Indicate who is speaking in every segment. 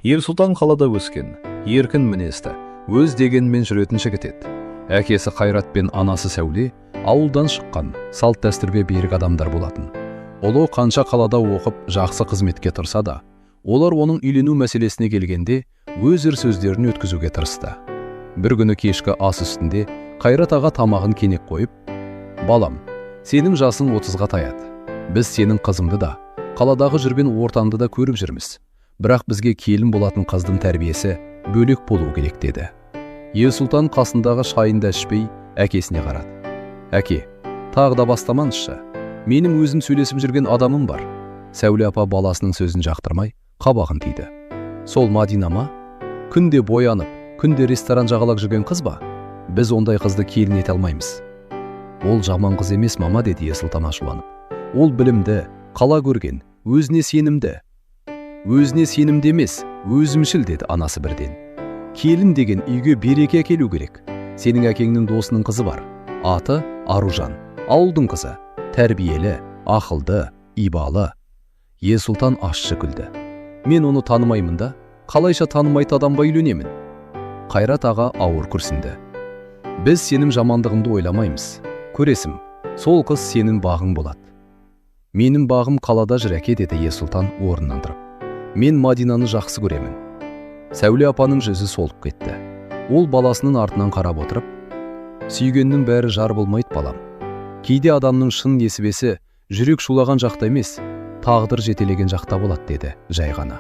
Speaker 1: Ерсұлтан қалада өскен, еркін мінезді, өз дегенмен жүретін жігіт еді. Әкесі Қайрат пен анасы Сәуле ауылдан шыққан, салт дәстүрге берік адамдар болатын. Ұлы қанша қалада оқып, жақсы қызметке тұрса да, олар оның үйлену мәселесіне келгенде өз сөздерін өткізуге тырысты. Бір күні кешкі ас үстінде Қайрат аға тамағын кенек қойып: «Балам, сенің жасың 30-ға таяды. Біз сенің қызыңды да, қаладағы жүрген ортаңды да көріп жүрміз. Бірақ бізге келін болатын қыздың тәрбиесі бөлек болу керек» деді. Ерсұлтан қасындағы шайын да ішпей әкесіне қарады. «Әке, тағы да бастамаңызшы. Менің өзім сөйлесіп жүрген адамым бар». Сәуле апа баласының сөзін жақтырмай қабағын түйді. «Сол Мадина ма? Күнде боянып, күнде ресторан жағалап жүрген қыз ба? Біз ондай қызды келін ете алмаймыз». «Ол жаман қыз емес, мама», деді Ерсұлтан ашуланып. «Ол білімді, қала көрген, өзіне сенімді». «Өзіне сенімді емес, өзімшіл», деді анасы бірден. «Келін деген үйге береке әкелу керек. Сенің әкеңнің досының қызы бар. Аты Аружан. Ауылдың қызы. Тәрбиелі, ақылды, ибалы». Ерсұлтан ащы күлді. «Мен оны танымаймын да, қалайша танымайтын адамға үйленемін?» Қайрат аға ауыр күрсінді. «Біз сенің жамандығыңды ойламаймыз. Көресің, сол қыз сенің бағың болады». «Менің бағым қалада жүр, әке», деді Ерсұлтан орнынан тұрып. «Мен Мадинаны жақсы көремін». Сәуле апаның жүзі солып кетті. Ол баласының артынан қарап отырып: «Сүйгеннің бәрі жар болмайды, балам. Кейде адамның шын несібесі жүрек шулаған жақта емес, тағдыр жетелеген жақта болады», деді жай ғана.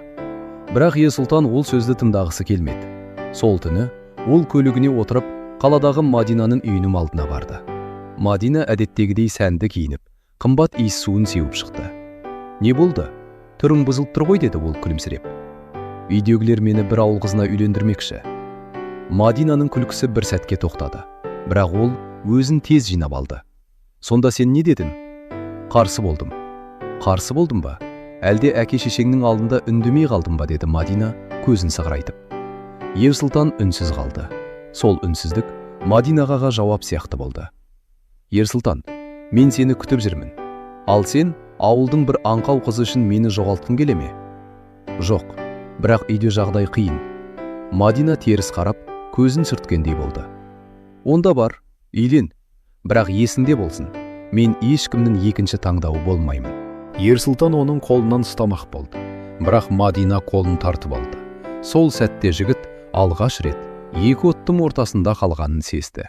Speaker 1: Бірақ Ерсұлтан ол сөзді тыңдағысы келмеді. Сол түні ол көлігіне отырып қаладағы Мадинаның үйінің алдына барды. Мадина әдеттегідей сәнді киініп, қымбат иіс суын сеуіп шықты. «Не болды? Түрің бұзылып тұр ғой», деді ол күлімсіреп. «Үйдегілер мені бір ауыл қызына үйлендірмекші». Мадинаның күлкісі бір сәтке тоқтады, бірақ ол өзін тез жинап алды. «Сонда сен не дедің?» «Қарсы болдым». «Қарсы болдым ба? Әлде әке шешеңнің алдында үндемей қалдым ба?» деді Мадина көзін сығырайтып. Ерсұлтан үнсіз қалды. Сол үнсіздік Мадинаға жауап сияқты болды. «Ерсұлтан, мен сені күтіп жүрмін. Ал сен ауылдың бір аңқау қызы үшін мені жоғалтқың келе ме?» «Жоқ, бірақ үйде жағдай қиын». Мадина теріс қарап, көзін сүрткендей болды. «Онда бар, үйлен. Бірақ есіңде болсын, мен ешкімнің екінші таңдауы болмаймын». Ерсұлтан оның қолынан ұстамақ болды, бірақ Мадина қолын тартып алды. Сол сәтте жігіт алғаш рет екі оттың ортасында қалғанын сезді.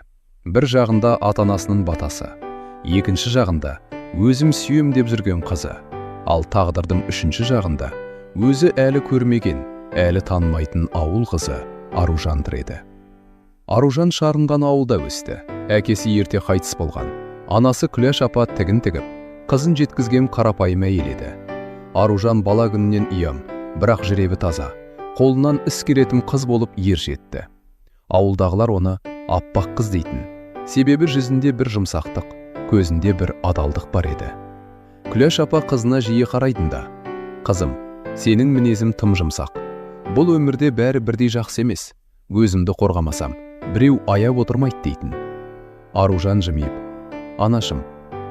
Speaker 1: Бір жағында ата-анасының батасы, екінші жағында өзім сүйем деп жүрген қызы, ал тағдырдың үшінші жағында өзі әлі көрмеген, әлі танымайтын ауыл қызы Аружан тұр еді. Аружан шарынған ауылда өсті. Әкесі ерте қайтыс болған. Анасы Күләш апа тігін тігіп, қызын жеткізген қарапайым әйел еді. Аружан бала күнінен ұям, бірақ жүрегі таза, қолынан іс келетін қыз болып ер жетті. Ауылдағылар оны аппақ қыз дейтін. Себебі жүзінде бір жұмсақтық, көзінде бір адалдық бар еді. Күләш апа қызына жиі қарайтында: «Қызым, сенің мінезің тым жұмсақ. Бұл өмірде бәрі бірдей жақсы емес. Өзімді қорғамасам, біреу аяп отырмайды» дейтін. Аружан жымиып: «Анашым,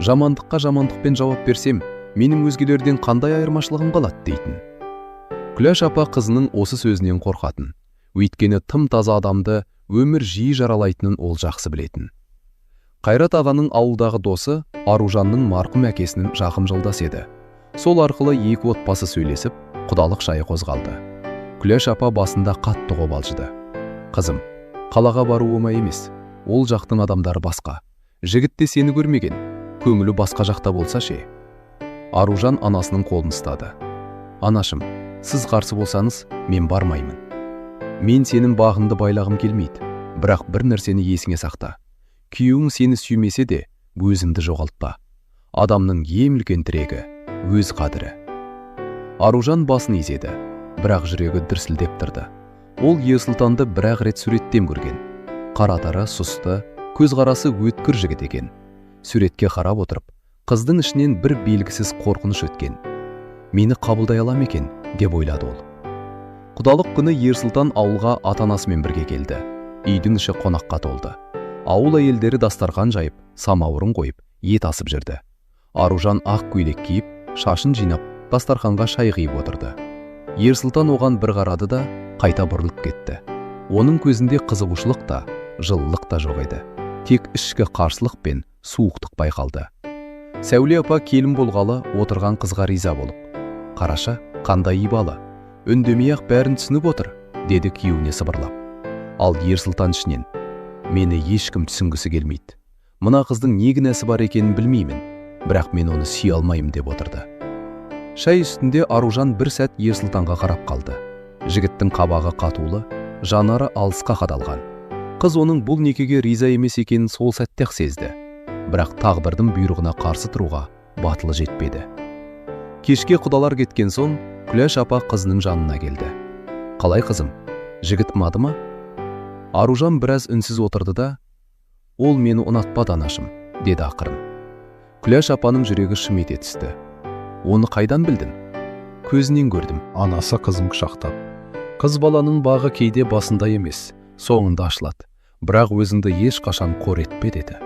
Speaker 1: жамандыққа жамандықпен жауап берсем, менің өзгелерден қандай айырмашылығым қалады» дейтін. Күләш апа қызының осы сөзінен қорқатын. Өйткені тым таза адамды өмір жиі жаралайтынын ол жақсы білетін. Қайрат ағаның ауылдағы досы Аружанның марқұм әкесінің жақын жолдасы еді. Сол арқылы екі отбасы сөйлесіп, құдалық жайы қозғалды. Күләш апа басында қатты қобалжыды. «Қызым, қалаға бару оңай емес. Ол жақтың адамдары басқа. Жігіт те сені көрмеген. Көңілі басқа жақта болса ше». Аружан анасының қолын ұстады. «Анашым, сіз қарсы болсаңыз, мен бармаймын. Мен сенің бағыңды байлағым келмейді. Бірақ бір нәрсені есіңе сақта. Күйеуің сені сүймесе де, өзіңді жоғалтпа. Адамның ең үлкен тірегі өз қадірі». Аружан басын изеді, бірақ жүрегі дүрсілдеп тұрды. Ол Ерсұлтанды бір-ақ рет суреттен көрген. Қаратары, сұсты, көзқарасы өткір жігіт екен. Суретке қарап отырып, қыздың ішінен бір белгісіз қорқыныш өткен. «Мені қабылдай алам екен?» деп ойлады ол. Құдалық күні Ерсұлтан ауылға ата-анасымен бірге келді. Үйдің іші қонаққа толды. Ауыл әйелдері дастархан жайып, самауырын қойып, ет асып жүрді. Аружан ақ көйлек киіп, шашын жинап, дастарханға шай құйып отырды. Ерсұлтан оған бір қарады да қайта бұрылып кетті. Оның көзінде қызығушылық та, жылылық та жоқ еді. Тек ішкі қарсылық пен суықтық байқалды. Сәуле апа келін болғалы отырған қызға риза болып: «Қараша, қандай ибалы, үндемей-ақ бәрін түсініп отыр», деді күйеуіне сыбырлап. Ал Ерсұлтан ішінен: «Мені ешкім түсінгісі келмейді. Мына қыздың не кінәсі бар екенін білмеймін, бірақ мен оны сүйе алмаймын», деп отырды. Шай үстінде Аружан бір сәт Ерсұлтанға қарап қалды. Жігіттің қабағы қатулы, жанары алысқа қадалған. Қыз оның бұл некеге риза емес екенін сол сәтте-ақ сезді. Бірақ тағдырдың бұйрығына қарсы тұруға батылы жетпеді. Кешке құдалар кеткен соң, Күләш апа қызының жанына келді. «Қалай қызым, жігіт ұнады ма?» Аружан біраз үнсіз отырды да: «Ол мені ұнатпады анашым», деді ақырын. Күләш апаның жүрегі шым ете түсті. «Оны қайдан білдің?» «Көзінен көрдім», анасы қызын құшақтап. «Қыз баланың бағы кейде басында емес, соңында ашылады, бірақ өзіңді ешқашан қор етпе», деді.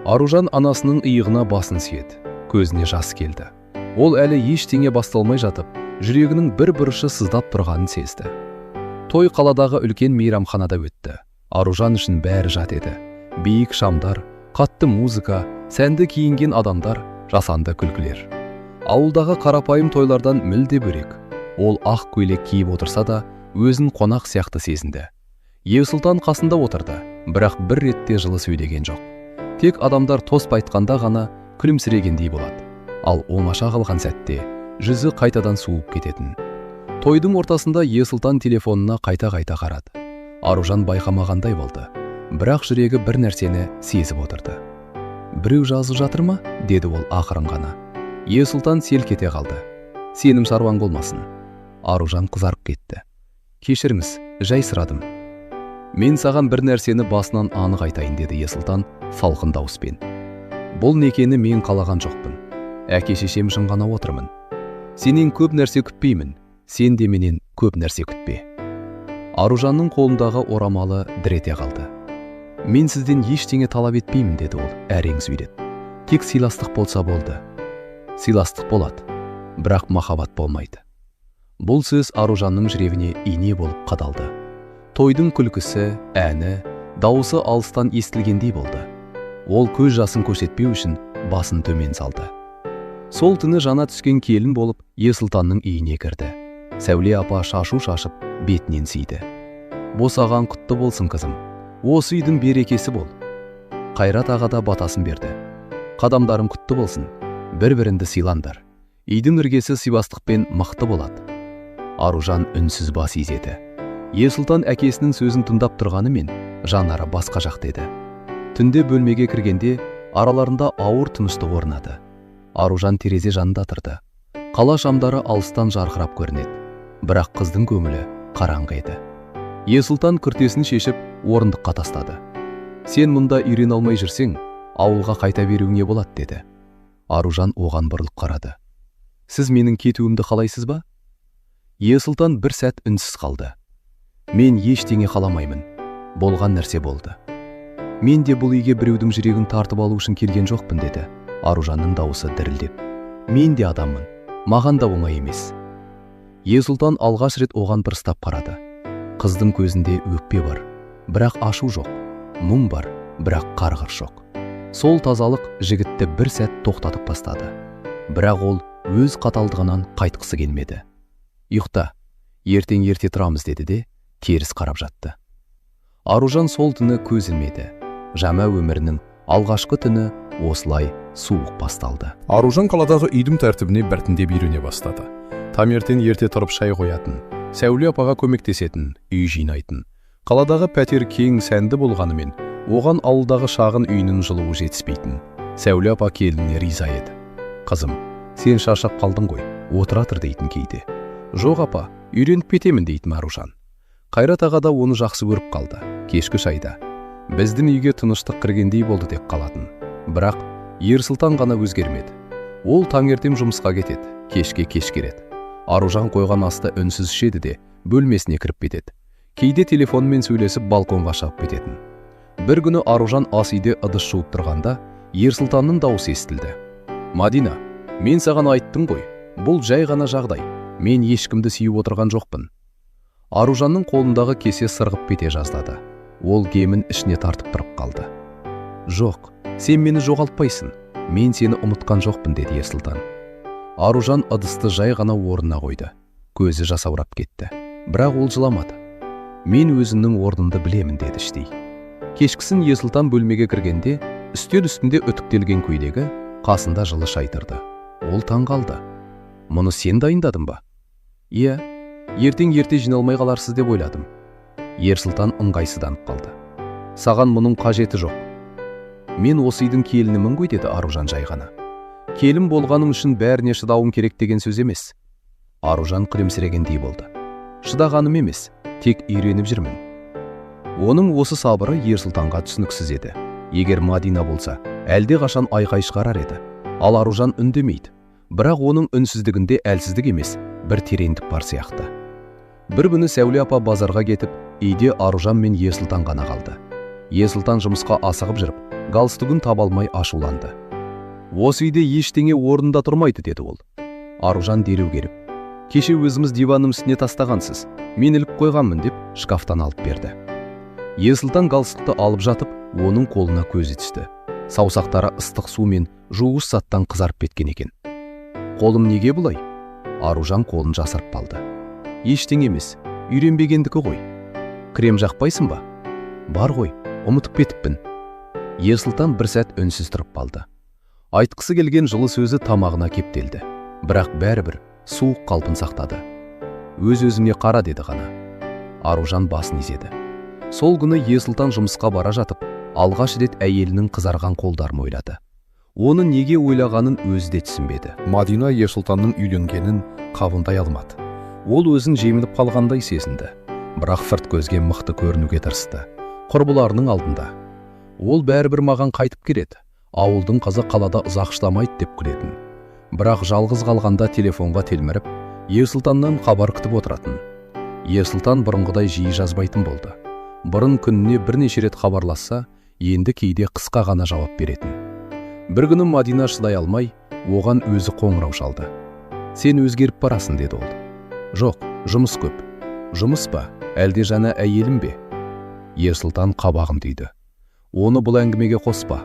Speaker 1: Аружан анасының иығына басын сүйеді. Көзіне жас келді. Ол әлі ештеңе басталмай жатып, жүрегінің бір бұрышы сыздап тұрғанын сезді. Той қаладағы үлкен мейрамханада өтті. Аружан үшін бәрі жат еді. Биік шамдар, қатты музыка, сәнді киінген адамдар, жасанды күлкілер. Ауылдағы қарапайым тойлардан мүлде бөлек. Ол ақ көйлек киіп отырса да, өзін қонақ сияқты сезінді. Ерсұлтан қасында отырды, бірақ бір ретте жылы сөйлеген жоқ. Тек адамдар тосып айтқанда ғана күлімсірегендей болады. Ал оңаша қалған сәтте жүзі қайтадан суып кететін. Тойдың ортасында Ерсұлтан телефонына қайта-қайта қарады. Аружан байқамағандай болды, бірақ жүрегі бір нәрсені сезіп отырды. «Біреу жазып жатыр ма?» деді ол ақырын ғана. Ерсұлтан селк ете қалды. «Сенім шаруаң болмасын». Аружан қызарып кетті. «Кешіріңіз, жай сұрадым». «Мен саған бір нәрсені басынан анық айтайын», деді Ерсұлтан салқын дауыспен. «Бұл некені мен қалаған жоқпын. Әке-шешем үшін ғана отырмын. Сенен көп нәрсе күтпеймін, сен де менен көп нәрсе күтпе». Аружанның қолындағы орамалы дір ете қалды. «Мен сізден ештеңе талап етпеймін», деді ол әрең сөйлеп. «Тек сыйластық болса болды». «Сыйластық болады, бірақ махаббат болмайды». Бұл сөз Аружанның жүрегіне ине болып қадалды. Тойдың күлкісі, әні, дауысы алыстан естілгендей болды. Ол көз жасын көрсетпеу үшін басын төмен салды. Сол түні жана түскен келін болып Ерсұлтанның үйіне кірді. Сәуле апа шашу шашып бетінен сүйді. «Босаған құтты болсын қызым, осы үйдің берекесі бол». Қайрат аға да батасын берді. «Қадамдарым құтты болсын, бір-бірінді сыйландар. Үйдің іргесі сыйластықпен мықты болады». Аружан үнсіз бас изеді. Ерсұлтан әкесінің сөзін тыңдап тұрғанымен жанары басқа жақта еді. Түнде бөлмеге кіргенде араларында ауыр тыныштық орнады. Аружан терезе жанында тұрды. Қала шамдары алыстан жарқырап көрінеді, бірақ қыздың көңілі қараңғы еді. Ерсұлтан күртесін шешіп орындыққа тастады. «Сен мұнда үйрене алмай жүрсең, ауылға қайта беруіңе болады», деді. Аружан оған бұрылып қарады. «Сіз менің кетуімді қалайсыз ба?» Ерсұлтан бір сәт үнсіз қалды. «Мен ештеңе қаламаймын. Болған нәрсе болды. Мен де бұл үйге біреудің жүрегін тартып алу үшін келген жоқпын», деді. Аружанның дауысы дірілдеп. «Мен де адаммын. Маған да оңай емес». Ерсұлтан алғаш рет оған пырыстап қарады. Қыздың көзінде өкпе бар, бірақ ашу жоқ. Мұң бар, бірақ қарғыр жоқ. Сол тазалық жігітті бір сәт тоқтатып бастады. Бірақ ол өз қаталдығынан қайтқысы келмеді. «Ұйықта, ертең ерте тұрамыз», деді де теріс қарап жатты. Аружан сол түні көз ілмеді. Жаңа өмірінің алғашқы түні осылай суық басталды.
Speaker 2: Аружан қаладағы үйдің тәртібіне біртіндеп үйрене бастады. Таңертең ерте тұрып шай қоятын, Сәуле апаға көмектесетін, үй жинайтын. Қаладағы пәтер кең сәнді болғанымен, оған ауылдағы шағын үйінің жылуы жетіспейтін. Сәуле апа келініне риза еді. «Қызым, сен шаршап қалдың ғой, отыра тұр», дейтін кейде. «Жоқ апа, үйреніп кетемін», дейтін Аружан. Қайрат аға да оны жақсы көріп қалды. Кешкі шайда «Біздің үйге тыныштық кіргендей болды» деп қалатын. Бірақ Ерсұлтан ғана өзгермеді. Ол таңертең жұмысқа кетеді, кешке кеш келеді. Аружан қойған асты үнсіз ішеді де бөлмесіне кіріп кетеді. Кейде телефонмен сөйлесіп балконға шығып кететін. Бір күні Аружан ас үйде ыдыс жуып тұрғанда Ерсұлтанның дауысы естілді. «Мадина, мен саған айттым ғой, бұл жай ғана жағдай.
Speaker 1: Мен ешкімді сүйіп отырған жоқпын. Аружанның қолындағы кесе сырғып кете жаздады. Ол кемін ішіне тартып тұрып қалды. Жоқ, сен мені жоғалтпайсың. Мен сені ұмытқан жоқпын, деді Ерсұлтан. Аружан ыдысты жай ғана орнына қойды. Көзі жасаурап кетті. Бірақ ол жыламады. Мен өзімнің орнымды білемін, деді іштей. Кешкісін Ерсұлтан бөлмеге кіргенде, үстел үстінде үтіктелген көйлегі, қасында жылы шай тұрды. Ол таң қалды. Мұны сен дайындадың ба? Иә, ертең ерте жиналмай қаларсыз деп ойладым. Ерсұлтан ыңғайсызданып қалды. Саған мұның қажеті жоқ. Мен осы үйдің келінімін ғой, деді Аружан жай ғана. Келін болғаным үшін бәріне шыдауым керек деген сөз емес. Аружан күлімсірегендей болды. Шыдағаным емес, тек үйреніп жүрмін. Оның осы сабыры Ерсұлтанға түсініксіз еді. Егер Мадина болса, әлде қашан айқай шығарар еді. Ал Аружан үндемейді. Бірақ оның үнсіздігінде әлсіздік емес, бір тереңдік бар сияқты. Бір күні Сәуле апа базарға кетіп, үйде Аружан мен Ерсұлтан ғана қалды. Ерсұлтан жұмысқа асығып жүріп, галстугын таба алмай ашуланды. Осы үйде ештеңе орнында тұрмайды, деді ол. Аружан дереу келіп, кеше өзіміз диванның үстіне тастағансыз, мен іліп қойғанмын, деп шкафтан алып берді. Ерсұлтан галстукты алып жатып, оның қолына көзі түсті. Саусақтары ыстық су мен жуғыш заттан қызарып кеткен екен. Қолым неге бұлай? Аружан қолын жасырып қалды. Ештеңе емес, үйренбегендікі ғой. Крем жақпайсың ба? Бар ғой, ұмытып кетіппін. Ерсұлтан бір сәт үнсіз тұрып қалды. Айтқысы келген жылы сөзі тамағына кептелді. Бірақ бәрібір суық қалпын сақтады. Өз-өзіңе қара, деді ғана. Аружан басын изеді. Сол күні Ерсұлтан жұмысқа бара жатып, алғаш рет әйелінің қызарған қолдарын ойлады. Оны неге ойлағанын өзі де түсінбеді.
Speaker 2: Мадина Ерсұлтанның үйленгенін қабылдай алмады.
Speaker 1: Ол өзін жеңіліп қалғандай сезінді. Бірақ сырт көзге мықты көрінуге тырысты. Құрбыларының алдында. Ол бәрібір маған қайтып келеді. Ауылдың қызы қалада ұзақ шыдамайды деп күлетін. Бірақ жалғыз қалғанда телефонға телміріп, Ерсұлтаннан хабар күтіп отыратын. Ерсұлтан бұрынғыдай жиі жазбайтын болды. Бұрын күніне бірнеше рет хабарласса, енді кейде қысқа ғана жауап беретін. Бір күні Мадина шыдай алмай, оған өзі қоңырау шалды. Сен өзгеріп барасың, деді ол. Жоқ, жұмыс көп. Жұмыс па, әлде жаңа әйелім бе? Ерсұлтан қабағын түйді. Оны бұл әңгімеге қоспа.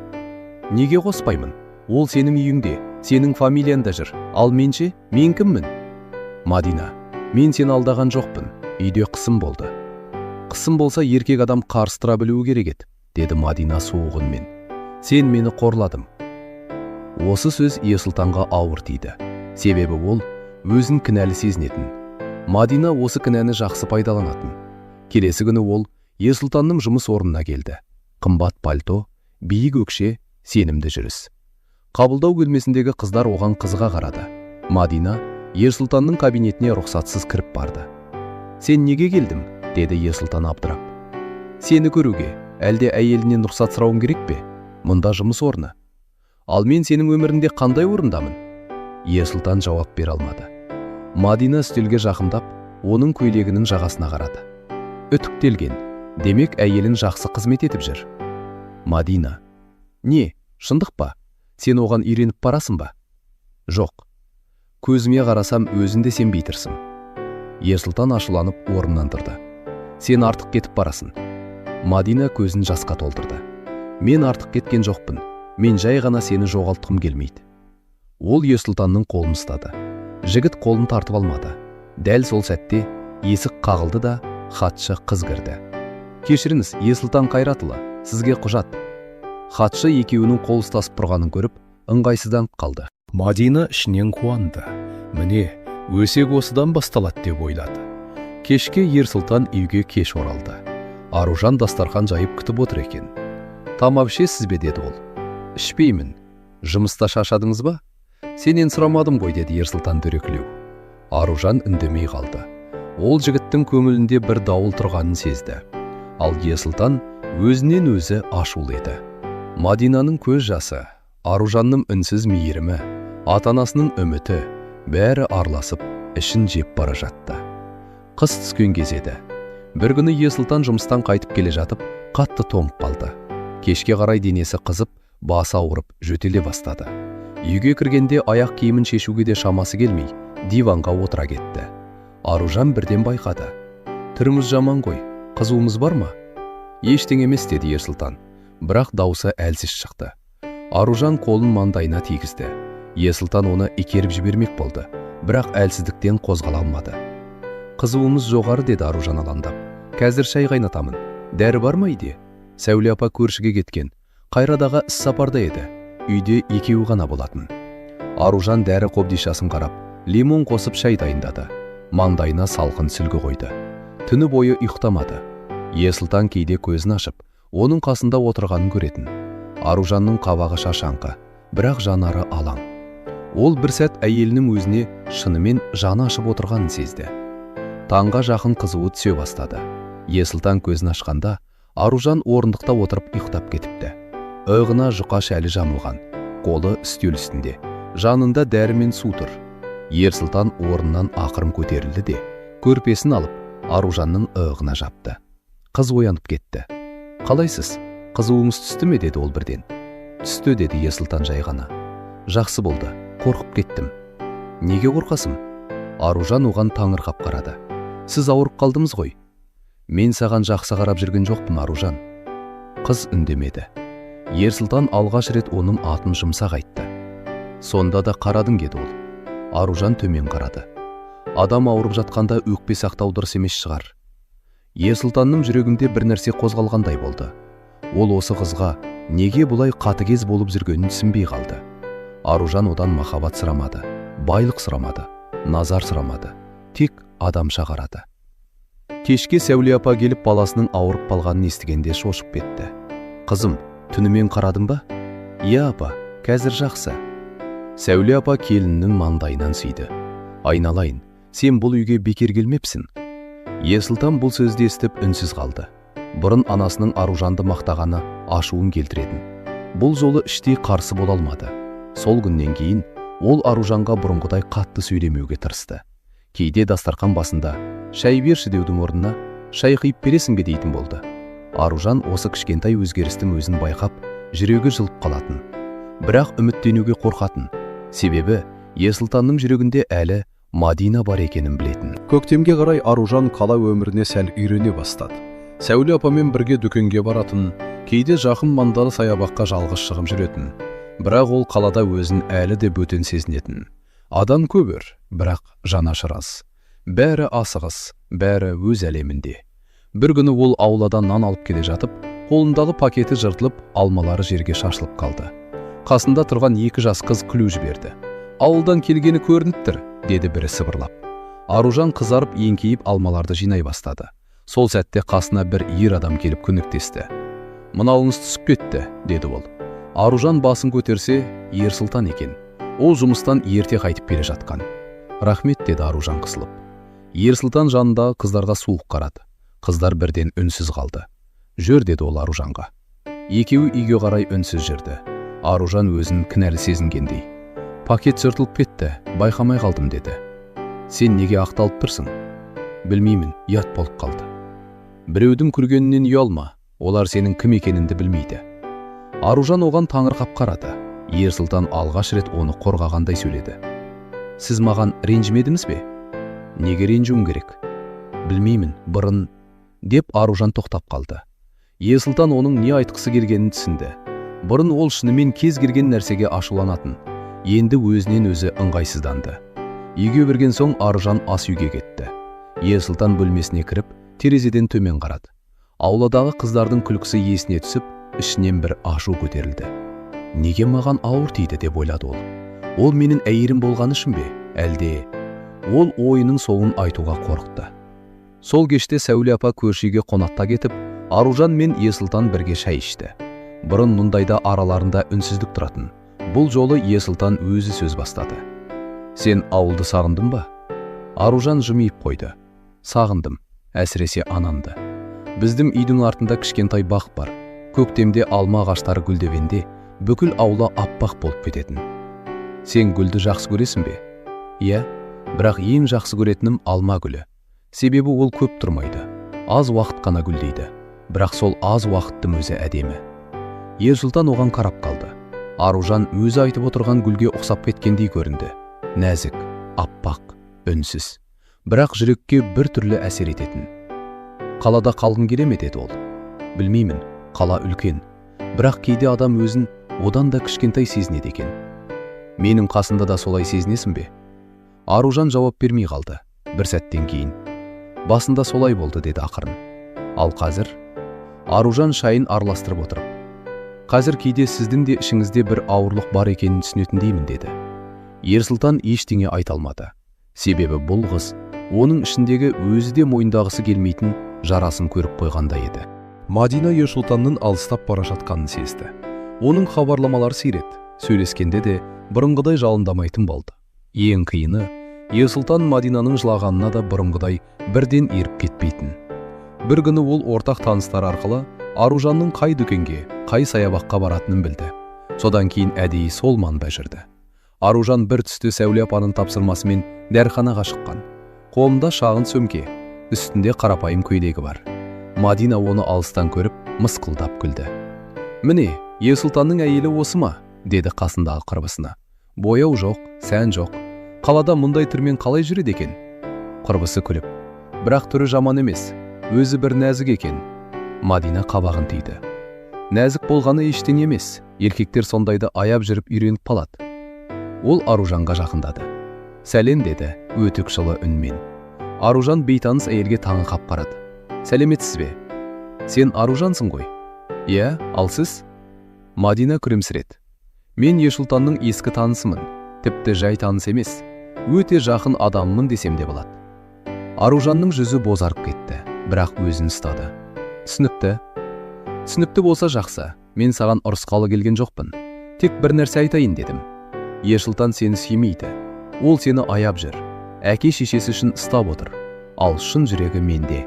Speaker 1: Неге қоспаймын? Ол сенің үйіңде, сенің фамилияңда жүр. Ал менше, мен кіммін? Мадина, мен сені алдаған жоқпын. Үйде қысым болды. Қысым болса еркек адам қарыстыра білуі керек еді, деді Мадина суық үнмен. Сен мені қорладың. Осы сөз Ерсұлтанға ауыр тиді. Себебі ол өзін кінәлі сезінетін. Мадина осы кінәні жақсы пайдаланатын. Келесі күні ол Ерсұлтанның жұмыс орнына келді. Қымбат пальто, биік өкше, сенімді жүріс. Қабылдау бөлмесіндегі қыздар оған қызыға қарады. Мадина Ерсұлтанның кабинетіне рұқсатсыз кіріп барды. Сен неге келдің? Деді Ерсұлтан абдырап. Сені көруге, әлде әйелінен рұқсат сұрауың керек пе? Мұнда жұмыс орны. Ал мен сенің өмірінде қандай орындамын? Ерсұлтан жауап бере алмады. Мадина үстелге жақындап, оның көйлегінің жағасына қарады. Үтіктелген, демек әйелін жақсы қызмет етіп жүр. Мадина, не, шындық па? Сен оған үйреніп барасың ба? Жоқ. Көзіме қарасам өзінде сенбей тұрсың. Ерсұлтан ашуланып орнынан тұрды. Сен артық кетіп барасың. Мадина көзін жасқа толтырды. Мен артық кеткен жоқпын. Мен жай ғана сені жоғалтқым келмейді. Ол Ерсұлтанның қолын ұстады. Жігіт қолын тартып алмады. Дәл сол сәтте есік қағылды да хатшы қыз кірді. Кешіріңіз, Ерсұлтан Қайратұлы, сізге құжат. Хатшы екеуінің қол ұстасып тұрғанын көріп, ыңғайсызданып қалды.
Speaker 2: Мадина ішінен қуанды. Міне, өсек осыдан басталады деп ойлады.
Speaker 1: Кешке Ерсұлтан үйге кеш оралды. Аружан дастархан жайып күтіп отыр екен. Тамақ ішесіз бе, деді ол. Ішпеймін. Жұмыста шаршадыңыз ба? Сенен сұрамадым ғой, деді Ерсұлтан дөрекілеу. Аружан үндемей қалды. Ол жігіттің көңілінде бір дауыл тұрғанын сезді. Ал Ерсұлтан өзінен өзі ашулы еді. Мадинаның көз жасы, Аружанның үнсіз мейірімі, ата-анасының үміті бәрі араласып, ішін жеп бара жатты. Қыс түскен кез еді. Бір күні Ерсұлтан жұмыстан қайтып келе жатып, қатты тоңып қалды. Кешке қарай денесі қызып, басы ауырып, жөтеле бастады. Үйге кіргенде аяқ киімін шешуге де шамасы келмей, диванға отыра кетті. Аружан бірден байқады. Түріміз жаман ғой, қызуымыз бар ма? Ештеңе емес, деді Ерсұлтан. Бірақ даусы әлсіз шықты. Аружан қолын маңдайына тигізді. Ерсұлтан оны итеріп жібермек болды, бірақ әлсіздіктен қозғала алмады. Қызуымыз жоғары, деді Аружан алаңдап. Қазір шай қайнатамын. Дәрі бар ма үйде? Сәуле апа көршіге кеткен. Қайрадағы іс сапарда еді. Үйде екеуі ғана болатын. Аружан дәрі қобдишасын қарап, лимон қосып шай дайындады. Маңдайына салқын сүлгі қойды. Түні бойы ұйықтамады. Ерсұлтан кейде көзін ашып, оның қасында отырғанын көретін. Аружанның қабағы шашаңқы, бірақ жанары алаң. Ол бір сәт әйелінің өзіне шынымен жаны ашып отырғанын сезді. Таңға жақын қызуы түсе бастады. Ерсұлтан көзін ашқанда, Аружан орындықта отырып ұйықтап кетіпті. Иығына жұқа шәлі жамылған, қолы үстел үстінде. Жанында дәрі мен су тұр. Ерсұлтан орнынан ақырын көтерілді де, көрпесін алып, Аружанның иығына жапты. Қыз оянып кетті. Қалайсыз? Қызуыңыз түсті ме, деді ол бірден. Түсті, деді Ерсұлтан жай ғана. Жақсы болды, қорқып кеттім. Неге қорқасың? Аружан оған таңырқап қарады. Сіз ауырып қалдыңыз ғой. Мен саған жақсы қарап жүрген жоқпын, Аружан. Қыз үндемеді. Ерсұлтан алғаш рет оның атын жұмсақ айтты. Сонда да қарадың, деді ол. Аружан төмен қарады. Адам ауырып жатқанда өкпе сақтау дұрыс емес шығар. Ерсұлтанның жүрегінде бір нәрсе қозғалғандай болды. Ол осы қызға неге бұлай қатыгез болып жүргенін түсінбей қалды. Аружан одан махаббат сұрамады, байлық сұрамады, назар сұрамады, тек адамша қарады. Кешке Сәуле апа келіп баласының ауырып қалғанын естігенде шошып кетті. Қызым, түнімен қарадың ба? Иә апа, қазір жақсы. Сәуле апа келіннің маңдайынан сүйді. Айналайын, сен бұл үйге бекер келмепсің. Ерсұлтан бұл сөзді естіп үнсіз қалды. Бұрын анасының Аружанды мақтағаны ашуын келтіретін. Бұл жолы іштей қарсы бола алмады. Сол күннен кейін ол Аружанға бұрынғыдай қатты сөйлемеуге тырысты. Кейде дастархан басында шай берші деудің орнына шай құйып бересің бе дейтін болды. Аружан осы кішкентай өзгерістің өзін байқап, жүрегі жылып қалатын. Бірақ үміттенуге қорқатын. Себебі Ерсұлтанның жүрегінде әлі Мадина бар екенін білетін.
Speaker 2: Көктемге қарай Аружан қала өміріне сәл үйрене бастады. Сәуле апамен бірге дүкенге баратын, кейде жақын маңдағы саябаққа жалғыз шығып жүретін. Бірақ ол қалада өзін әлі де бөтен сезінетін. Адам көбір, бірақ жанашыр аз. Бәрі асығыс, бәрі өз әлемінде. Бір күні ол ауладан нан алып келе жатып, қолындағы пакеті жыртылып, алмалары жерге шашылып қалды. Қасында тұрған екі жас қыз күлу жіберді. Ауылдан келгені көрініп тұр, деді бірі сыбырлап. Аружан қызарып еңкейіп алмаларды жинай бастады. Сол сәтте қасына бір ер адам келіп көмектесті. Мынауыңыз түсіп кетті, деді ол. Аружан басын көтерсе, Ерсұлтан екен. Ол жұмыстан ерте қайтып келе жатқан. Рахмет, деді Аружан қысылып. Ерсұлтан жанындағы қыздарға суық қарады. Қыздар бірден үнсіз қалды. Жүр, деді ол Аружанға. Екеуі үйге қарай үнсіз жүрді. Аружан өзін кінәлі сезінгендей. Пакет жыртылып кетті, байқамай қалдым, деді. Сен неге ақталып тұрсың? Білмеймін, ұят болып қалды. Біреудің көргенінен ұялма, олар сенің кім екеніңді білмейді. Аружан оған таңырқап қарады. Ерсұлтан алғаш рет оны қорғағандай сөйледі. Сіз маған ренжімедіңіз бе? Неге ренжуім керек? Білмеймін, бұрын, деп Аружан тоқтап қалды. Ерсұлтан оның не айтқысы келгенін түсінді. Бұрын ол шынымен кез келген нәрсеге ашуланатын. Енді өзінен өзі ыңғайсызданды. Үйге берген соң Аружан ас үйге кетті. Ерсұлтан бөлмесіне кіріп, терезеден төмен қарады. Ауладағы қыздардың күлкісі есіне түсіп, ішінен бір ашу көтерілді. Неге маған ауыр тиді деп ойлады ол. Ол менің әйелім болғаны үшін бе? Әлде ол ойының соңын айтуға қорықты. Сол кеште Сәуле апа көршіге қонаққа кетіп, Аружан мен Ерсұлтан бірге шай ішті. Бұрын мұндайда араларында үнсіздік тұратын. Бұл жолы Ерсұлтан өзі сөз бастады. Сен ауылды сағындың ба? Аружан жымиып қойды. Сағындым, әсіресе анамды. Біздің үйдің артында кішкентай бақ бар. Көктемде алма ағаштары гүлдегенде бүкіл аула аппақ болып кететін. Сен гүлді жақсы көресің бе? Иә, бірақ ең жақсы көретінім алма гүлі. Себебі ол көп тұрмайды. Аз уақыт қана гүлдейді. Бірақ сол аз уақыттың өзі әдемі. Ерсұлтан оған қарап қалды. Аружан өзі айтып отырған гүлге ұқсап кеткендей көрінді. Нәзік, аппақ,
Speaker 1: үнсіз, бірақ жүрекке бір түрлі әсер ететін. Қалада қалғың келе ме деді ол. Білмеймін, қала үлкен, бірақ кейде адам өзін одан да кішкентай сезінеді екен. Менің қасында да солай сезінесің бе? Аружан жауап бермей қалды. Бір сәттен кейін басында солай болды деді ақырын. Ал қазір? Аружан шайын араластырып отырып, қазір кейде сіздің де ішіңізде бір ауырлық бар екенін түсінетіндеймін деді. Ерсұлтан ештеңе айта алмады. Себебі бұл қыз оның ішіндегі өзі де мойындағысы келмейтін жарасын көріп қойғандай еді. Мадина Ерсұлтанның алыстап бара жатқанын сезді. Оның хабарламалары сирет, сөйлескенде де бұрынғыдай жалындамайтын болды. Ең қиыны, Ерсұлтан Мадинаның жылағанына да бұрынғыдай бірден еріп кетпейтін. Бір күні ол ортақ таныстар арқылы Аружанның қай дүкенге, қай саябаққа баратынын білді. Содан кейін әдейі сол маңда жүрді. Аружан бір түсті Сәуле апаның тапсырмасымен дәріханаға шыққан. Қолында шағын сөмке, үстінде қарапайым көйлегі бар. Мадина оны алыстан көріп, мысқылдап күлді. Міне, Ерсұлтанның әйелі осы ма? Деді қасындағы құрбысына. Бояу жоқ, сән жоқ. Қалада мұндай түрмен қалай жүреді екен? Құрбысы күліп, бірақ түрі жаман емес, өзі бір нәзік екен. Мадина қабағын түйді. Нәзік болғаны ештеңе емес, еркектер сондайды аяп жүріп үйреніп қалады. Ол Аружанға жақындады. Сәлем деді, өтік жылы үнмен. Аружан бейтаныс әйелге таңы қап қарады. Сәлеметсіз бе? Сен Аружансың ғой? Иә, ал сіз? Мадина күлімсіреді. Мен Ерсұлтанның ескі танысымын, тіпті жай таныс емес, өте жақын адаммын десем де болады. Аружанның жүзі бозарып кетті, бірақ өзін ұстады. Түсініпті болса жақсы, мен саған ұрысқалы келген жоқпын. Тек бір нәрсе айтайын дедім. Ерсұлтан сені сүймейді, ол сені аяп жүр, әке шешесі үшін ұстап отыр, ал шын жүрегі менде.